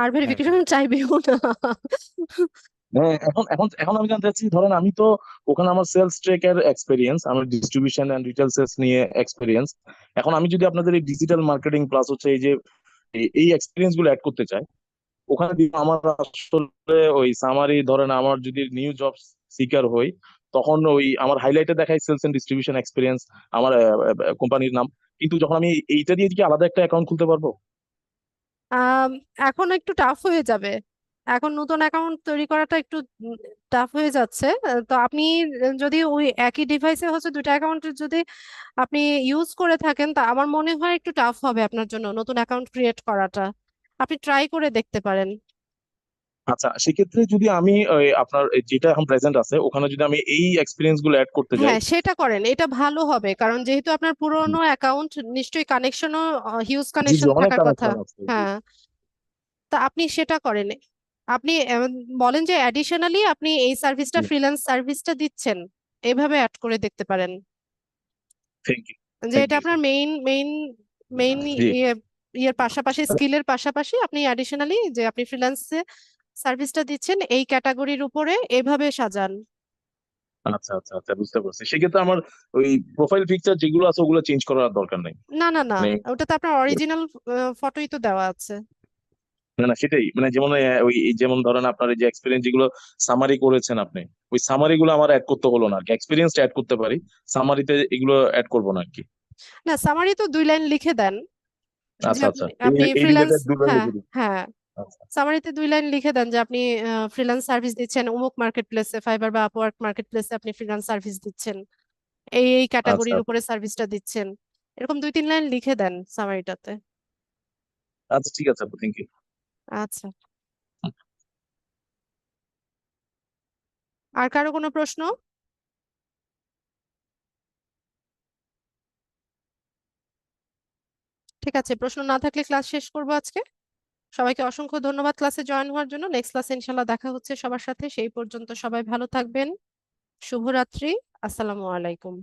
Speaker 1: আর
Speaker 9: হ্যাঁ
Speaker 1: ভেরিফিকেশন
Speaker 9: হ্যাঁ
Speaker 1: চাইবেও না।
Speaker 9: হ্যাঁ, এখন এখন এখন আমি জানতে চাচ্ছি, ধরেন আমি তো ওখানে আমার সেলস ট্রেকের এক্সপেরিয়েন্স, আমার ডিস্ট্রিবিউশন এন্ড রিটেল সেলস নিয়ে এক্সপেরিয়েন্স, এখন আমি যদি আপনাদের এই ডিজিটাল মার্কেটিং প্লাস হচ্ছে এই যে এই এক্সপিরিয়েন্স গুলো অ্যাড করতে চাই, ওখানে দিয়ে আমার আসলে ওই সামারি, ধরেন আমার যদি নিউ জব সিকার হই, তখন ওই আমার হাইলাইটে দেখায় সেলস এন্ড ডিস্ট্রিবিউশন এক্সপিরিয়েন্স, আমার কোম্পানির নাম, কিন্তু যখন আমি এইটা দিয়ে কি আলাদা একটা অ্যাকাউন্ট খুলতে পারবো?
Speaker 1: আম, এখন একটু টাফ হয়ে যাবে। এখন নতুন অ্যাকাউন্ট তৈরি করাটা একটু টাফ হয়ে যাচ্ছে। তো আপনি যদি ওই একই ডিভাইসে হচ্ছে দুটো অ্যাকাউন্ট যদি আপনি ইউজ করে থাকেন, তা আমার মনে হয় একটু টাফ হবে আপনার জন্য নতুন অ্যাকাউন্ট ক্রিয়েট করাটা। আপনি ট্রাই করে দেখতে পারেন।
Speaker 9: আচ্ছা, সেক্ষেত্রে যদি আমি আপনার যেটা এখন প্রেজেন্ট আছে ওখানে যদি আমি এই এক্সপিরিয়েন্স গুলো অ্যাড করতে যাই।
Speaker 1: হ্যাঁ, সেটা করেন, এটা ভালো হবে, কারণ যেহেতু আপনার পুরোনো অ্যাকাউন্ট, নিশ্চয়ই কানেকশনও হিউজ
Speaker 9: জি জি,
Speaker 1: কানেকশন
Speaker 9: অনেক
Speaker 1: থাকার কথা।
Speaker 9: কানেকশন আছে।
Speaker 1: হ্যাঁ, তা আপনি সেটা করেন। আপনি বলেন যে অ্যাডিশনালি আপনি এই সার্ভিসটা,
Speaker 9: জি,
Speaker 1: ফ্রিল্যান্স সার্ভিসটা দিচ্ছেন, এভাবে অ্যাড করে দেখতে পারেন।
Speaker 9: থ্যাংক ইউ,
Speaker 1: যে
Speaker 9: থ্যাংক
Speaker 1: এটা
Speaker 9: ইউ।
Speaker 1: আপনার মেইন মেইন মেইন
Speaker 9: জি,
Speaker 1: ইয়ের পাশাপাশি, স্কিলের পাশাপাশি আপনি অ্যাডিশনালি যে আপনি ফ্রিল্যান্সে সার্ভিসটা দিচ্ছেন এই ক্যাটাগরির উপরে এভাবে সাজান।
Speaker 9: আচ্ছা আচ্ছা আচ্ছা, বুঝতে পারছি। সেক্ষেত্রে আমার ওই প্রোফাইল পিকচার যেগুলো আছে ওগুলো চেঞ্জ করার দরকার নেই
Speaker 1: না না না,
Speaker 9: মানে?
Speaker 1: ওটা তো আপনার অরিজিনাল ফটোই তো দেওয়া আছে।
Speaker 9: না না, সেটাই মানে, যেমন ওই যেমন ধরেন আপনার এই যে এক্সপিরিয়েন্স যেগুলো সামারি করেছেন আপনি, ওই সামারি গুলো আমার অ্যাড করতে হলো না আর কি, এক্সপিরিয়েন্স অ্যাড করতে পারি, সামারিতে এগুলো অ্যাড করবো না আর কি।
Speaker 1: না, সামারি তো 2 লাইন লিখে দেন যে
Speaker 9: আচ্ছা
Speaker 1: আপনি
Speaker 9: আচ্ছা,
Speaker 1: আপনি
Speaker 9: এই
Speaker 1: ফ্রিল্যান্স।
Speaker 9: রিলেটেড দুটো
Speaker 1: হ্যাঁ
Speaker 9: লিখে দিই।
Speaker 1: হ্যাঁ,
Speaker 9: আচ্ছা
Speaker 1: সামারিতে 2 লাইন লিখে দেন যে আপনি ফ্রিল্যান্স সার্ভিস দিচ্ছেন অমুক মার্কেট প্লেসে, ফাইবার বা আপওয়ার্ক মার্কেট প্লেসে আপনি ফ্রিল্যান্স সার্ভিস দিচ্ছেন, এই এই
Speaker 9: আচ্ছা
Speaker 1: ক্যাটাগরির
Speaker 9: আচ্ছা
Speaker 1: উপরে সার্ভিসটা দিচ্ছেন, এরকম 2-3 লাইন লিখে দেন সামারিটাতে।
Speaker 9: আচ্ছা, ঠিক আছে আপু, থ্যাংক ইউ।
Speaker 1: আচ্ছা, আর কারো কোনো প্রশ্ন? ঠিক আছে, প্রশ্ন না থাকলে ক্লাস শেষ করবো আজকে। সবাইকে অসংখ্য ধন্যবাদ ক্লাসে জয়েন হওয়ার জন্য। নেক্সট ক্লাসে ইনশাল্লাহ দেখা হচ্ছে সবার সাথে, সেই পর্যন্ত সবাই ভালো থাকবেন। শুভরাত্রি। আসসালামু আলাইকুম।